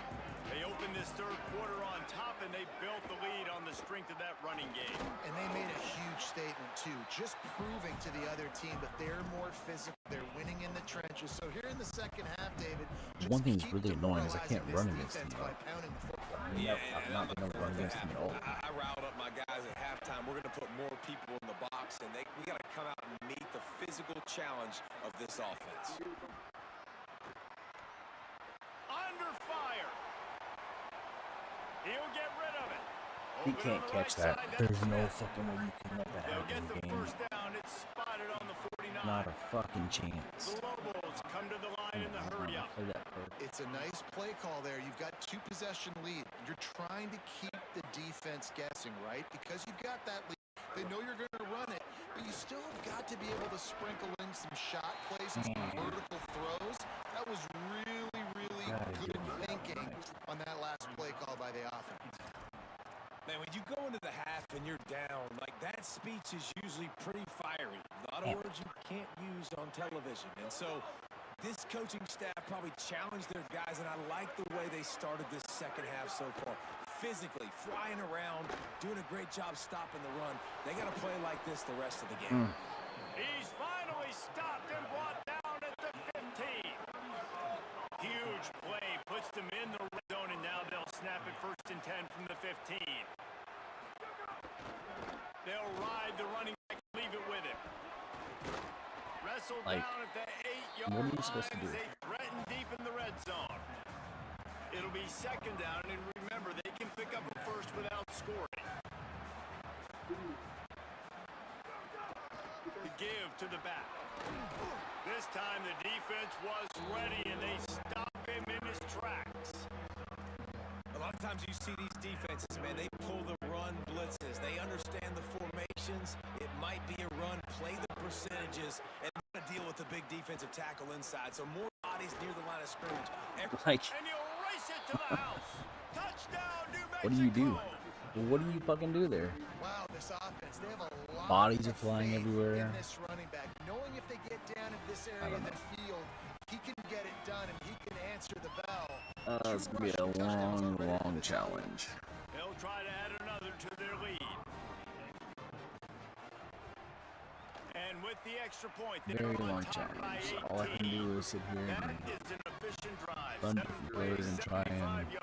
They opened this third quarter on top, and they built the lead on the strength of that running game. And they made a huge statement, too, just proving to the other team that they're more physical. They're winning in the trenches. So here in the second half, David, one thing that's really annoying is I can't run against him. I've not been able to run against him at all. I riled up my guys at halftime. We're going to put more people in the box, and we got to come out and meet the physical challenge of this offense. Under fire. He'll get rid of it. He can't catch that. There's no fucking way you can let that They'll happen get in the the game. first down. It's spotted on the 49. Not a fucking chance. The Lobos come to the line in the hurry up. Play that card. It's a nice play call there. You've got 2 possession lead. You're trying to keep the defense guessing, right? Because you've got that lead. They know you're going to run it, but you still have got to be able to sprinkle in some shot plays and some vertical throws. That was really, really good thinking on that last play call by the offense. Man, when you go into the half and you're down, like that speech is usually pretty fiery. A lot of words you can't use on television. And so this coaching staff probably challenged their guys, and I like the way they started this second half so far. Physically, flying around, doing a great job stopping the run. They got to play like this the rest of the game. He's finally stopped and brought down at the 15. Huge play, puts them in the red zone, and now they'll snap it 1st and 10 from the 15. They'll ride the running back, leave it with him. Wrestled Like, down at the 8-yard what are you line supposed to do? as they threaten deep in the red zone. It'll be 2nd down, and remember, they can pick up a first without scoring. The give to the back. This time the defense was ready, and they stop him in his tracks. A lot of times you see these defenses, man, they pull the run blitzes. They understand the formations. It might be a run, play the percentages, and deal with the big defensive tackle inside. So more bodies near the line of scrimmage. Like, And you'll race it to the house. Touchdown, New Mexico. what do you do? What do you fucking do there? Wow, this offense, they have a bodies are flying everywhere. In this running back, knowing if they get down in this area of the field, he can get it done and he can answer the bell. It's gonna be a long challenge. They'll try to add another to their lead. And with the extra point, Very long challenge. All I can do is sit here and run different players and try and get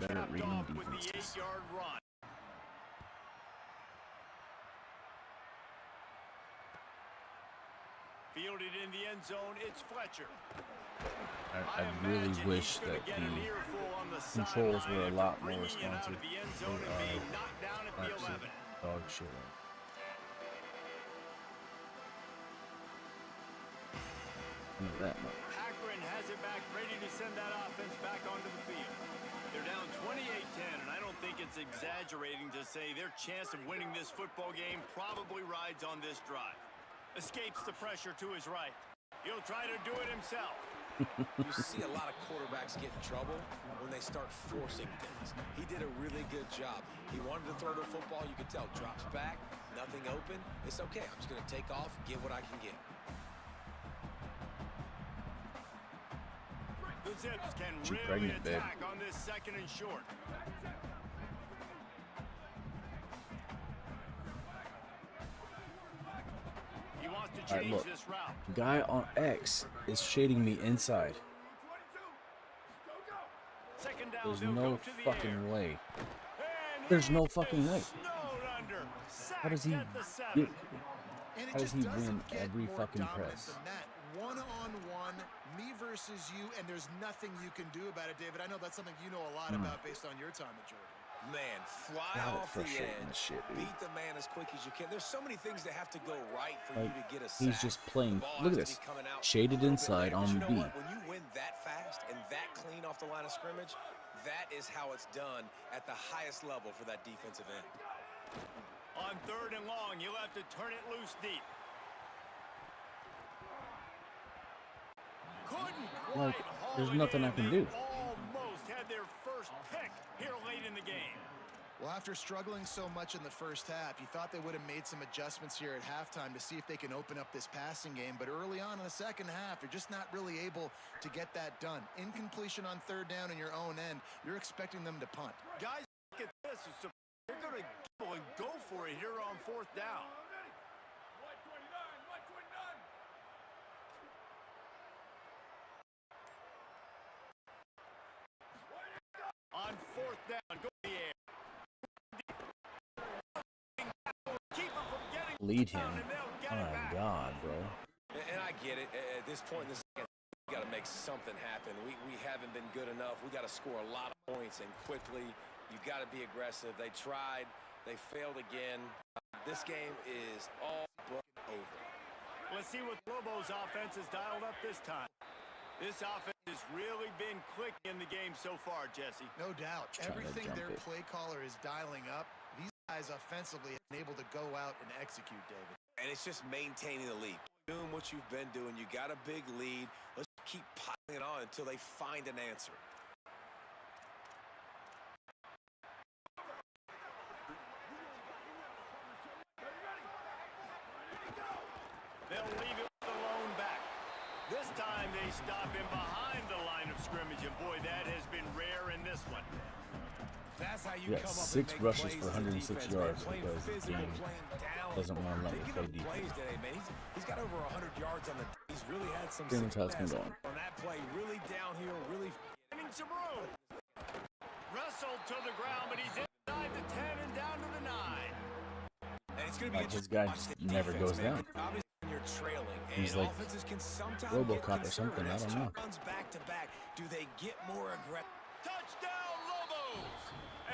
better at reading defenses. Fielded in the end zone, it's Fletcher. I really wish that the controls were a lot more responsive. Absolute dog shit. Not that much. Akron has it back, ready to send that offense back onto the field. They're down 28-10, and I don't think it's exaggerating to say their chance of winning this football game probably rides on this drive. Escapes the pressure to his right. He'll try to do it himself. You see a lot of quarterbacks get in trouble when they start forcing things. He did a really good job. He wanted to throw the football. You could tell. Drops back, nothing open. It's okay. I'm just going to take off, get what I can get. The Zips can She really pregnant, babe. attack on this second and short. He wants to change look. this route. The guy on X is shading me inside. Second down, There's they'll no go to the air. fucking way. And There's he no is fucking way. snowed under. How does he Sacked at the 7. get? And it How does just he doesn't win get every more fucking dominant press? than that. One-on-one, me versus you, and there's nothing you can do about it, David. I know that's something you know a lot about based on your time at Jordan. Man, fly God, off the frustrating edge, this shit, dude. beat the man as quick as you can. There's so many things that have to go right for Like, you to get a sack. he's just playing. The ball Look at has to this. be coming out Shaded a little bit inside later. on But you know B. what? When you win that fast and that clean off the line of scrimmage, that is how it's done at the highest level for that defensive end. On third and long, you'll have to turn it loose deep. Couldn't quite Like, haul there's it nothing I in. can They do. almost had their first pick here late in the game. Well, after struggling so much in the first half, you thought they would have made some adjustments here at halftime to see if they can open up this passing game. But early on in the second half, you're just not really able to get that done. Incompletion on third down in your own end. You're expecting them to punt. Guys, look at this. They're going to go and go for it here on fourth down. On fourth down, go to the air. Keep him from getting Lead him. down, and they'll get Oh it my back. God, bro. And I get it. At this point in the second, we got to make something happen. We haven't been good enough. We got to score a lot of points and quickly. You've got to be aggressive. They tried. They failed again. This game is all but over. Let's see what Lobo's offense has dialed up this time. This offense has really been clicking in the game so far, Jesse. No doubt. Trying to Everything jump their it. play caller is dialing up, these guys offensively have been able to go out and execute, David. And it's just maintaining the lead. Doing what you've been doing. You got a big lead. Let's keep piling it on until they find an answer. They'll leave it with the lone back. This time they stop him behind the line of scrimmage, and boy, that has been rare in this one. That's how you Yeah, come up 6 and make rushes plays for as a 106 defense, yards man. Playing because the physically, team playing down. doesn't want to let me Picking play up defense. plays today, man. He's got over 100 yards on the. He's really had some Pretty much how it's been success going. on that play. Really downhill. Really. Getting some room. Wrestled to the ground, but he's inside the 10 and down to the 9. And it's going to be Like, his guy watch just the never defense, goes man. down. Obviously, when you're trailing, He's and like offenses can sometimes RoboCop get or something, I don't know. Runs back to back. Do they get more aggressive? Touchdown, Lobos!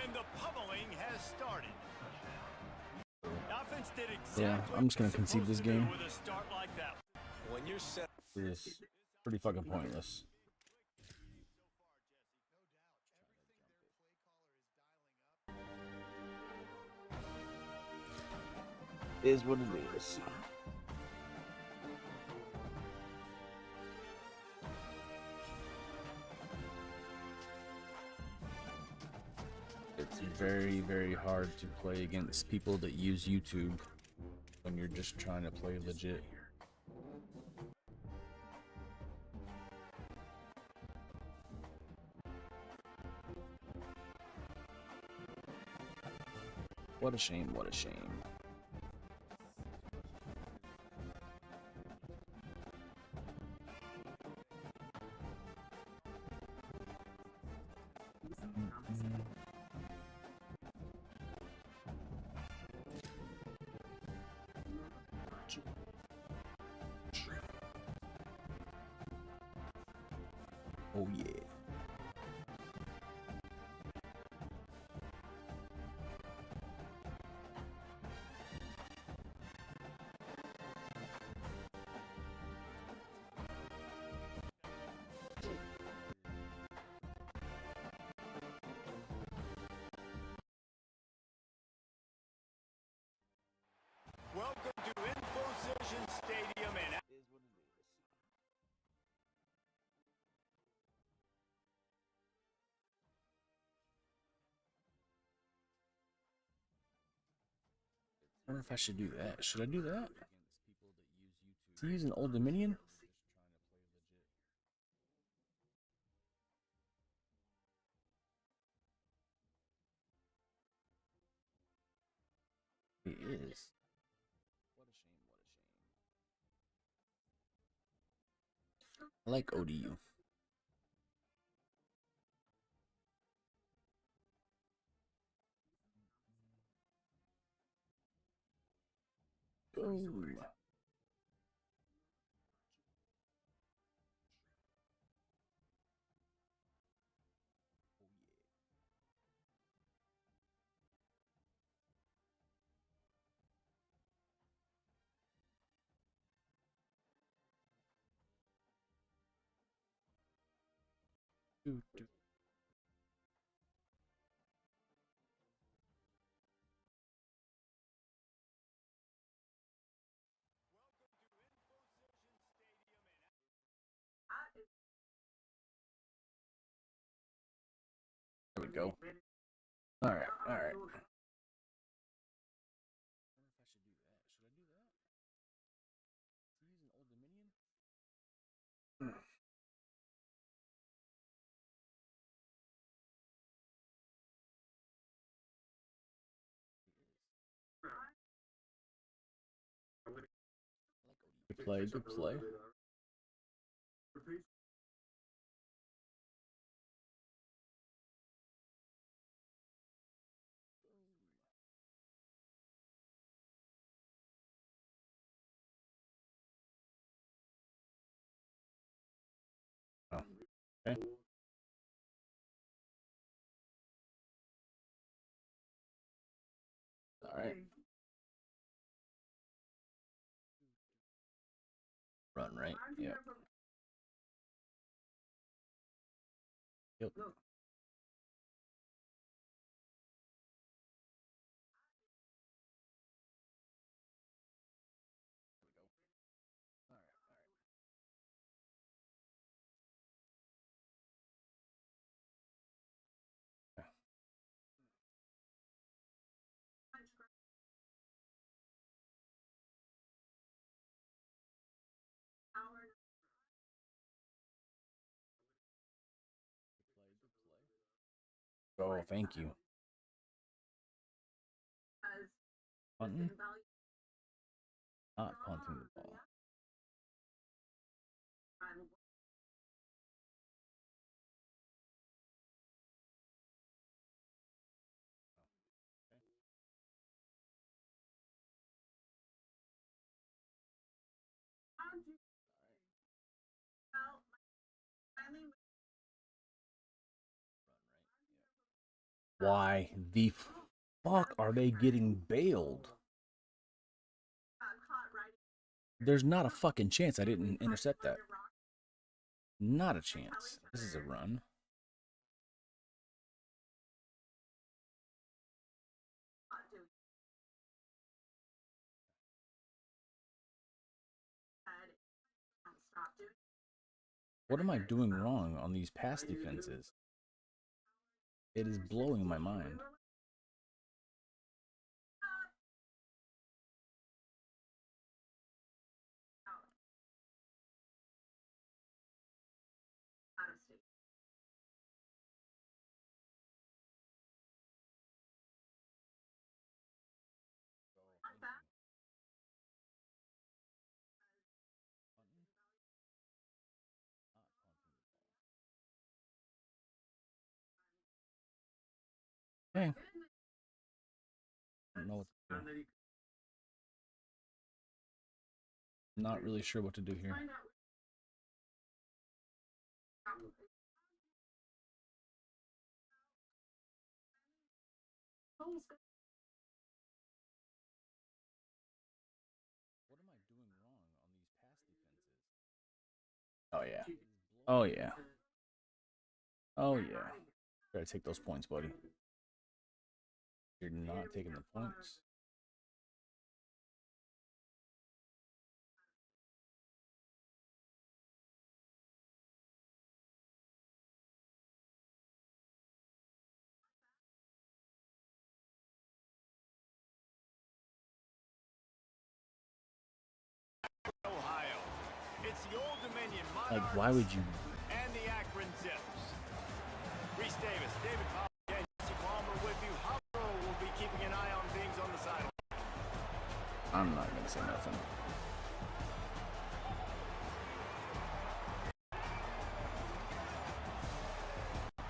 And the pummeling has started. The offense did exactly Yeah, I'm just gonna what it's concede this supposed to do game. with a start like that. When you're set. It is pretty fucking pointless. Is what it is. It's very, very hard to play against people that use YouTube when you're just trying to play legit. What a shame, what a shame. Oh yeah. Welcome to Infocision Stadium and I wonder if I should do that. Should I do that? Is he using Old Dominion? He is. What a shame, what a shame. I like ODU. Oh. Doo, doo. There we go. All right, all right. Good play, good play. Oh, okay. All right. Run, right? Yeah. Yep. Oh, thank you. Punting? Not punting the ball. Why the fuck are they getting bailed? There's not a fucking chance I didn't intercept that. Not a chance. This is a run. What am I doing wrong on these pass defenses? It is blowing my mind. Okay. I don't know what to do. Not really sure what to do here. What am I doing wrong on these pass defenses? Oh yeah. Oh yeah. Oh yeah. Gotta take those points, buddy. You're not taking the points. Ohio. It's the Old Dominion Monarchs. Like, why would you? And the Akron Zips. Reese Davis, David Powell, and Jesse Palmer with you. Harrow will be keeping an eye on things on the sideline. I'm not gonna say nothing.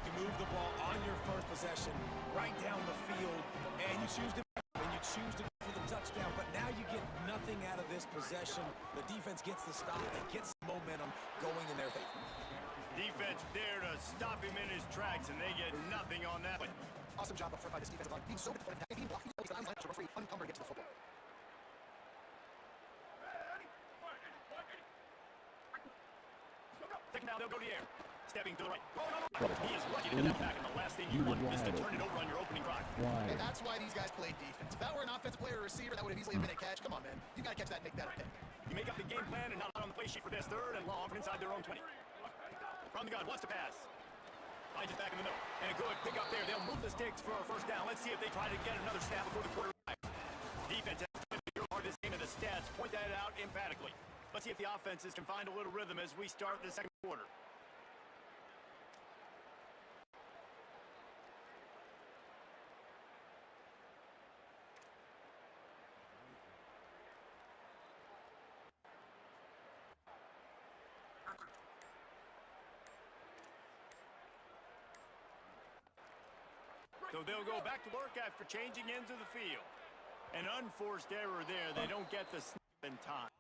You move the ball on your first possession, right down the field, and you choose to go for the touchdown. But now you get nothing out of this possession. The defense gets the stop, and gets the momentum going in their favor. Defense there to stop him in his tracks, and they get nothing on that. Awesome job up front by this defensive line. Being so important, being blocking all these times, like referee unencumbered to get to the football. Second down, they'll go to the air. Stepping to the right. Oh, no. He is lucky to get that back, and the last thing you want is to turn it over on your opening drive. Why? And that's why these guys play defense. If that were an offensive player or receiver, that would have easily been a catch. Come on, man. You got to catch that and make that a pick. You make up the game plan and not on the play sheet for this third and long from inside their own 20. From the gun, wants to pass. Finds it back in the middle. And a good pick up there. They'll move the sticks for a first down. Let's see if they try to get another snap before the quarter. Defense has to be your hardest game of the stats. Point that out emphatically. Let's see if the offenses can find a little rhythm as we start the second quarter. So they'll go back to work after changing into the field. An unforced error there. They don't get the snap in time.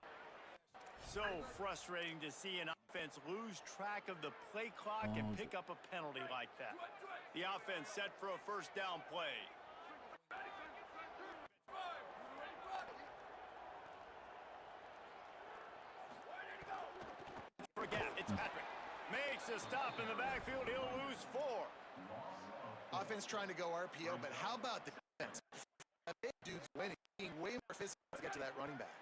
So frustrating to see an offense lose track of the play clock and pick up a penalty like that. The offense set for a first down play. For a gap, it's Patrick. Makes a stop in the backfield. He'll lose 4. Offense trying to go RPO, but how about the defense? That big dude's winning, being way more physical to get to that running back.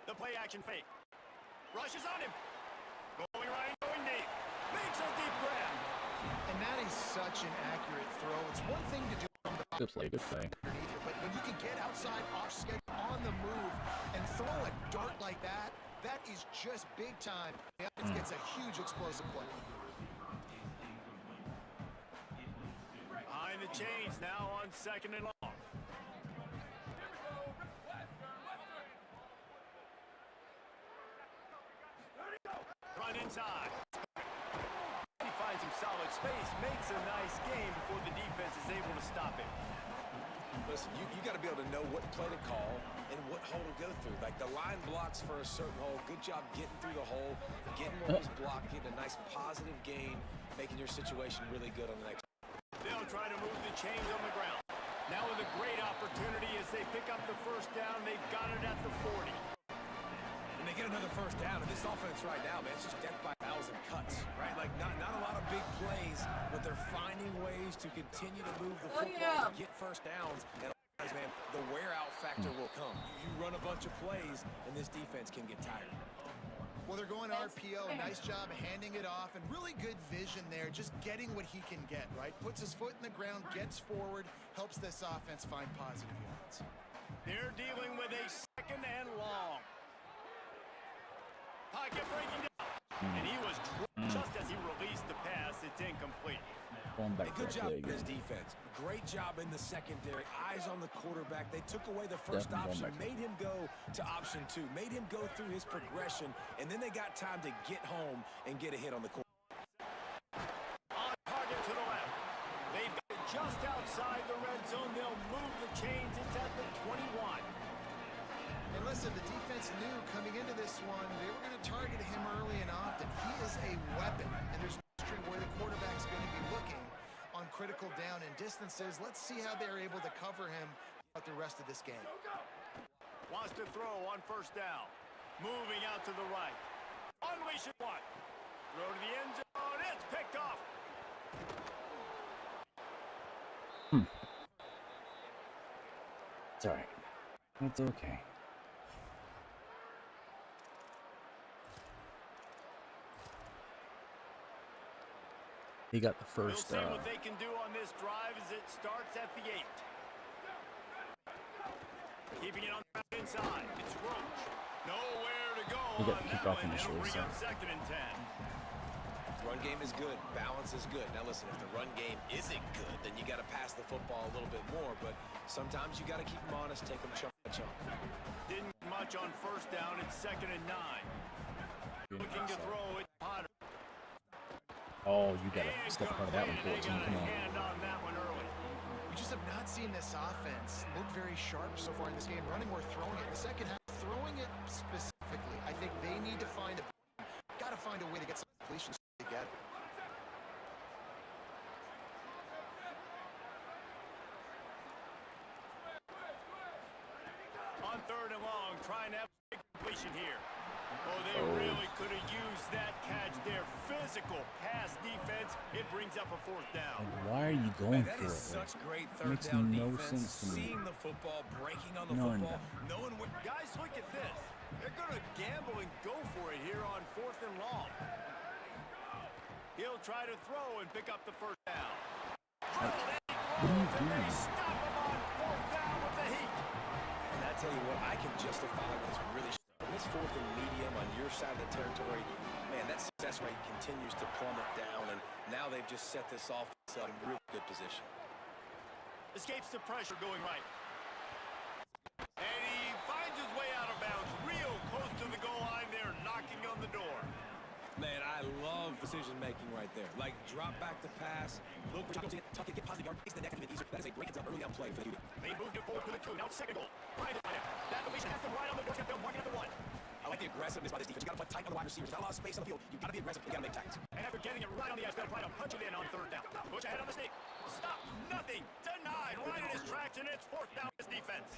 The play action fake. Rushes on him. Going right, going deep. Makes a deep grab. And that is such an accurate throw. It's one thing to do from the Good play, good play. but when you can get outside, off schedule, on the move, and throw a dart like that, that is just big time. The offense gets a huge explosive play. Behind the chains now on second and long. Run inside. He finds some solid space, makes a nice game before the defense is able to stop him. Listen, you got to be able to know what play to call and what hole to go through. Like the line blocks for a certain hole. Good job getting through the hole, getting what was blocked, getting a nice positive gain, making your situation really good on the next. They'll try to move the chains on the ground. Now with a great opportunity as they pick up the first down. They've got it at the 40. And they get another first down. And this offense right now, man, it's just death by 1,000 cuts, right? Like not a lot of big plays, but they're finding ways to continue to move the football, to get first downs. And man, the wear out factor will come. You run a bunch of plays, and this defense can get tired. Well, they're going RPO. Nice job handing it off, and really good vision there, just getting what he can get, right? Puts his foot in the ground, gets forward, helps this offense find positive yards. They're dealing with a second and long. Pocket breaking down. And he was just as he released the pass, it's incomplete. Going back to Good that job play in this again. defense. Great job in the secondary. Eyes on the quarterback. They took away the first Definitely option, made him go to option 2, made him go through his progression, and then they got time to get home and get a hit on the quarterback. On target to the left. They've got it just outside the red zone. They'll move the chains. It's at the 21. And listen, the defense knew coming into this one, they were going to target him early and often. He is a weapon, and there's no mystery where the quarterback's going to be looking on critical down and distances. Let's see how they're able to cover him throughout the rest of this game. Wants to throw on first down. Moving out to the right. Unleash it one. Throw to the end zone. It's picked off. It's alright. It's okay. He got the first. We'll see what they can do on this drive as it starts at the 8. Keeping it on the inside. It's Roach. Nowhere to go He got on the that kickoff one. in the It'll short bring side. up 2nd and 10. Run game is good. Balance is good. Now, listen, if the run game isn't good, then you got to pass the football a little bit more. But sometimes you got to keep them honest, take them chunk by chunk. Didn't much on first down. It's 2nd and 9. Looking to throw it. Potter. Oh, you gotta step up that one, 14. Come on. Hand on that one early. We just have not seen this offense look very sharp so far in this game, running or throwing it. In the second half, throwing it specifically, I think they need to find a way to get some completions together. On 3rd and long, trying to have a completion here. Oh, they really could have used that catch there. Physical pass defense. It brings up a 4th down. And why are you going That for is it? such great It 3rd makes down no defense. sense to me. Seeing the football, breaking on the No, football, no. knowing what. Guys, look at this. They're going to gamble and go for it here on 4th and long. He'll try to throw and pick up the first down. What are you And they doing? stop him on 4th down with the heat. And I tell you what, I can justify this really. This 4th and medium on your side of the territory, man, that success rate continues to plummet down, and now they've just set this offense up in real good position. Escapes the pressure going right. And he finds his way out of bounds. Real close to the goal line there, knocking on the door. Man, I love decision-making right there. Like, drop back to pass, look for tuck it, get positive yard, face the neck, even easier. That is a great heads-up early down play for the unit. They moved it forward to the 2. Now it's 2nd goal. Right at it. That deletion has them right on the doorstep. They're marking at the 1. I like the aggressiveness by this defense. You got to play tight on the wide receivers. Not a lot of space on the field. You got to be aggressive. You got to make tackles. And after getting it right on the edge, they'll try to punch it in on 3rd down. Push ahead on the sneak. Stop. Nothing. Denied. Right in his tracks, and it's 4th down his defense.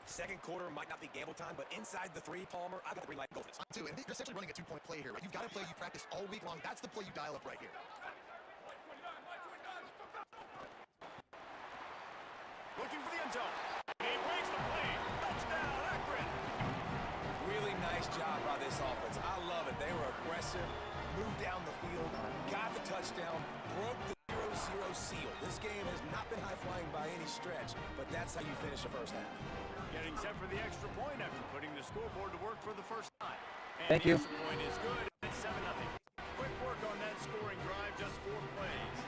Second quarter might not be gamble time, but inside the 3, Palmer, I got the green light. Go for this. Too, and you're essentially running a 2-point play here, right? You've got to play you practice all week long. That's the play you dial up right here. Looking for the end zone. He breaks the play. Touchdown, Akron. Really nice job by this offense. I love it. They were aggressive, moved down the field, got the touchdown, broke the 0-0 seal. This game has not been high-flying by any stretch, but that's how you finish the first half. Getting set for the extra point after putting the scoreboard to work for the first time. And Thank the you. extra point is good. It's 7-0. Quick work on that scoring drive, just 4 plays.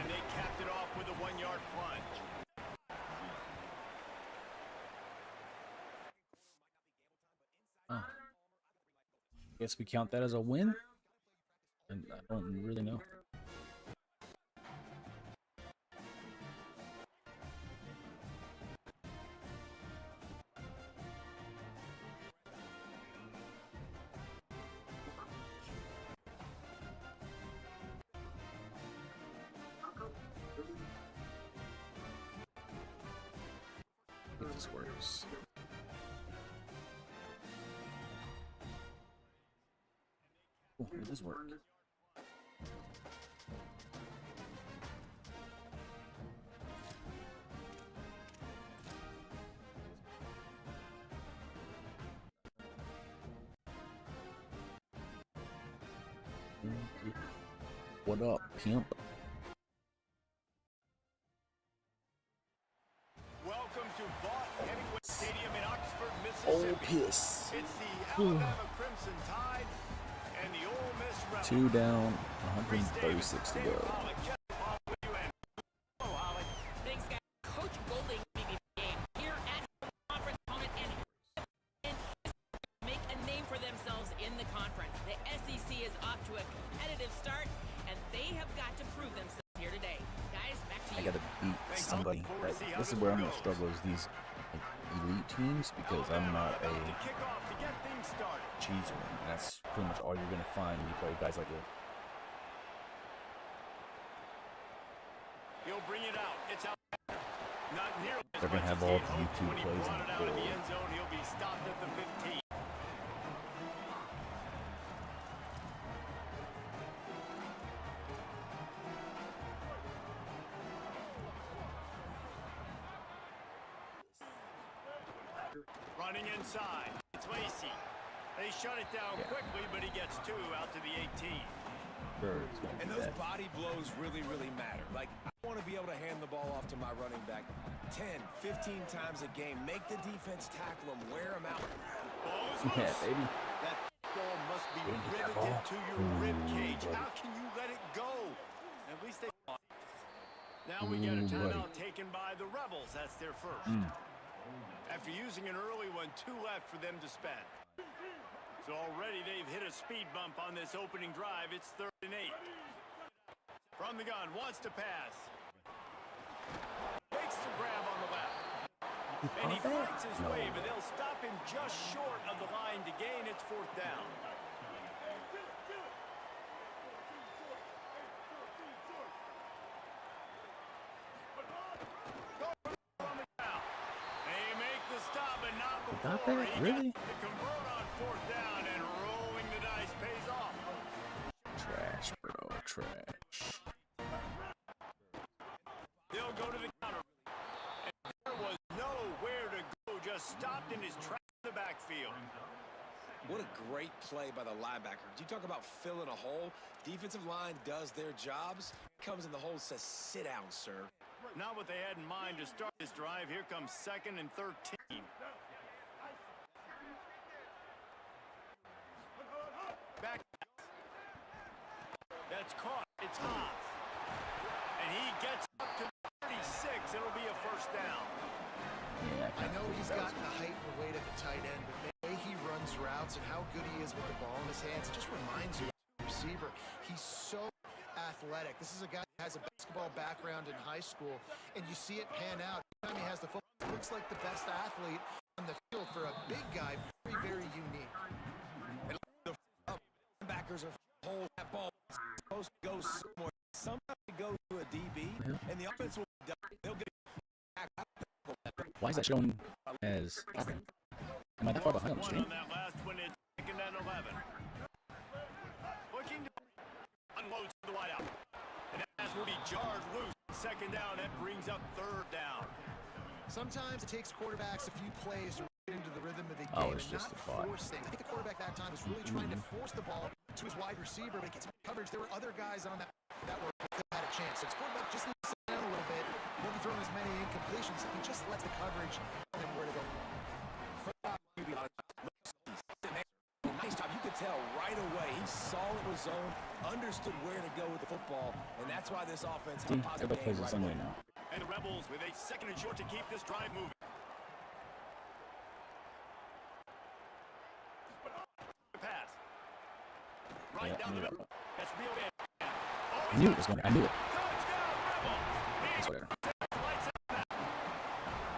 And they capped it off with a 1-yard plunge. Oh. Guess we count that as a win? And I don't really know. If this works. Oh, it does work. What up, pimp? Welcome to Vaught Hemingway Stadium in Oxford, Oh, Mississippi. piss. It's the Alabama Crimson Tide and the Ole Miss Rebels. 2 down, 136 to go. competitive start, and they have got to prove themselves here today. Guys, back to you. I gotta beat somebody. This is where I'm gonna struggle, is these elite teams, because I'm not a cheeser, and that's pretty much all you're gonna find when you play guys like this. He'll bring it out. It's out. Not nearly as They're gonna much have as all he had hoped. YouTube When he plays brought in it out of the the end zone, he'll be stopped at the 15. Running inside. It's Lacey. They shut it down quickly, but he gets 2 out to the 18. Sure, And those body blows really, really matter. Like, I want to be able to hand the ball off to my running back 10, 15 times a game. Make the defense tackle him, wear him out. Yeah, baby. That ball must be riveted to your rib cage. How can you let it go? At least they fought. Now we get a timeout taken by the Rebels. That's their first. After using an early one, 2 left for them to spend. So already they've hit a speed bump on this opening drive. It's 3rd and 8. From the gun, wants to pass. Makes the grab on the left. And he fights his way, but they'll stop him just short of the line to gain. It's 4th down. They make the stop, but not before. Got that? Really? To convert on 4th down, and rolling the dice pays off. Trash, bro. Trash. They'll go to the counter. And there was nowhere to go. Just stopped in his tracks in the backfield. What a great play by the linebacker. You talk about filling a hole. Defensive line does their jobs. Comes in the hole, says, sit down, sir. Not what they had in mind to start this drive. Here comes 2nd and 13. Back. That's caught. It's Haas. And he gets up to 36. It'll be a 1st down. Yeah, I know he's got the height and the weight at the tight end, but the way he runs routes and how good he is with the ball in his hands, it just reminds you of the receiver. He's so athletic. This is a guy who has a basketball background in high school, and you see it pan out. Every time he has the football, he looks like the best athlete on the field for a big guy. Very, very unique. And the linebackers are holding that ball. It's supposed to go somewhere. Somebody goes to a DB, and the offense will be done. They'll get back. why is that showing as... Am I that far behind on the stream? On that last one, it's 2nd and 11. Looking to unload to the wideout. And that's where he jars loose. 2nd down, that brings up 3rd down. Sometimes it takes quarterbacks a few plays to get into the rhythm of the game. Oh, it's just a thought. Forcing. I think the quarterback that time was really trying to force the ball to his wide receiver, but he gets coverage. There were other guys on that could have had a chance. So his quarterback just needs to sit down a little bit. Won't be throwing as many incompletions. He just lets the coverage tell him where to go. Nice job. You could tell right away. He saw it was zone, understood where to go with the football, and that's why this offense has a positive game right away. Now. And the Rebels with a 2nd and short to keep this drive moving. Pass. Right Yeah, down the middle. That's real bad. I knew it was going to... I knew it. It's whatever.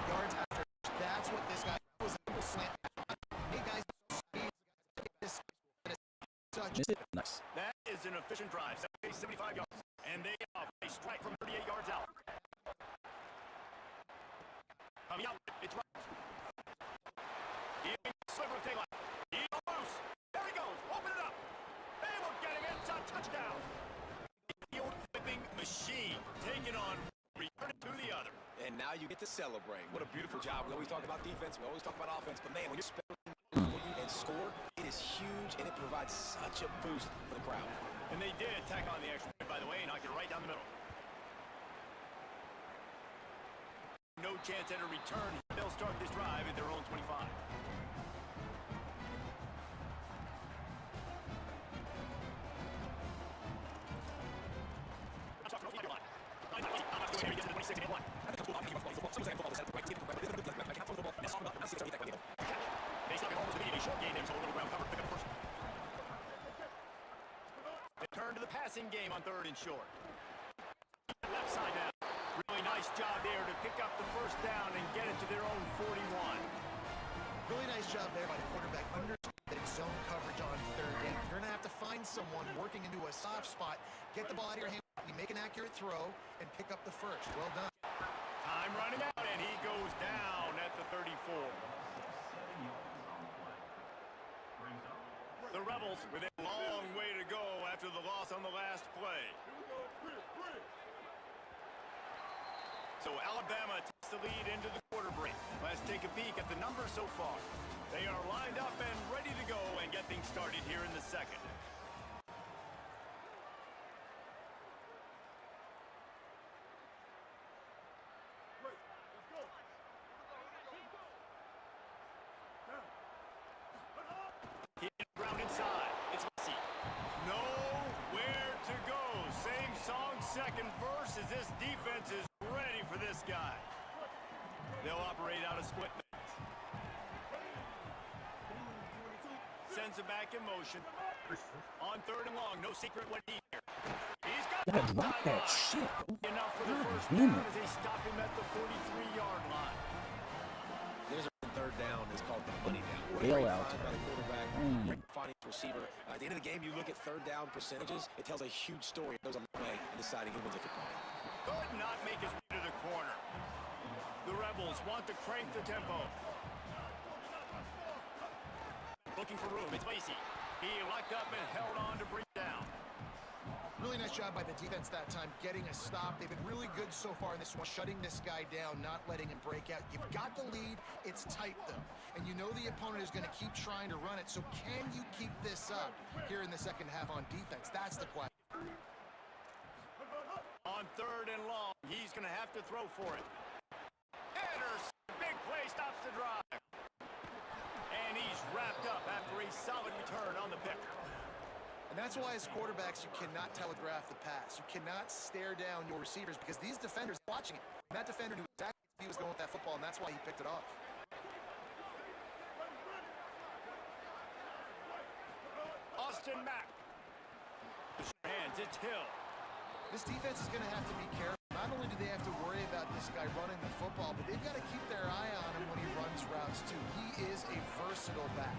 Yards after. That's what this guy was able to slant. Hey guys, Missed it? Nice. that is an efficient drive. 75 yards. And they off a strike from 38 yards out. Coming out. It's right. Healing sliver of daylight. He's loose. There he goes. Open it up. They will get him. It's a touchdown. Field flipping machine. Taking on. Return it to the other. And now you get to celebrate. What a beautiful job. We always talk about defense. We always talk about offense. But, man, when you're spelling and score, it is huge, and it provides such a boost for the crowd. And they did tack on the extra point, by the way, and knocked it right down the middle. No chance at a return. They'll start this drive at their own 25. They turn to the the passing game on 3rd and short. Left side now. Really nice job there to pick up the first down and get it to their own 41. Really nice job there by the quarterback. Understanding zone coverage on 3rd down. You're going to have to find someone working into a soft spot, get the ball out of your hand, you make an accurate throw, and pick up the first. Well done. Time running out, and he goes down at the 34. The Rebels with a long way to go after the loss on the last play. So Alabama takes the lead into the quarter break. Let's take a peek at the numbers so far. They are lined up and ready to go and get things started here in the second. Ground inside. It's Messi. Nowhere to go. Same song, second verse, as this defense is ready for this guy. They'll operate out of split minutes. Sends it back in motion. On 3rd and long, no secret what he here. He's got that shit. enough for the first down as they stop him at the 43-yard line. There's a 3rd down. It's called the money down. Bailout. By the quarterback, finding receiver. At the end of the game, you look at 3rd down percentages. It tells a huge story. It goes a long way in deciding who wins a football game. Could not make his way to the corner. The Rebels want to crank the tempo. Looking for room. It's Lacey. He locked up and held on to bring it down. Really nice job by the defense that time, getting a stop. They've been really good so far in this one, shutting this guy down, not letting him break out. You've got the lead. It's tight, though. And you know the opponent is going to keep trying to run it. So can you keep this up here in the second half on defense? That's the question. On 3rd and long, he's going to have to throw for it. Anderson, big play, stops the drive. And he's wrapped up after a solid return on the pick. And that's why as quarterbacks, you cannot telegraph the pass. You cannot stare down your receivers because these defenders are watching it. And that defender knew exactly where he was going with that football, and that's why he picked it off. Austin Mack. Hands, it's Hill. This defense is going to have to be careful. Not only do they have to worry about this guy running the football, but they've got to keep their eye on him when he runs routes, too. He is a versatile back.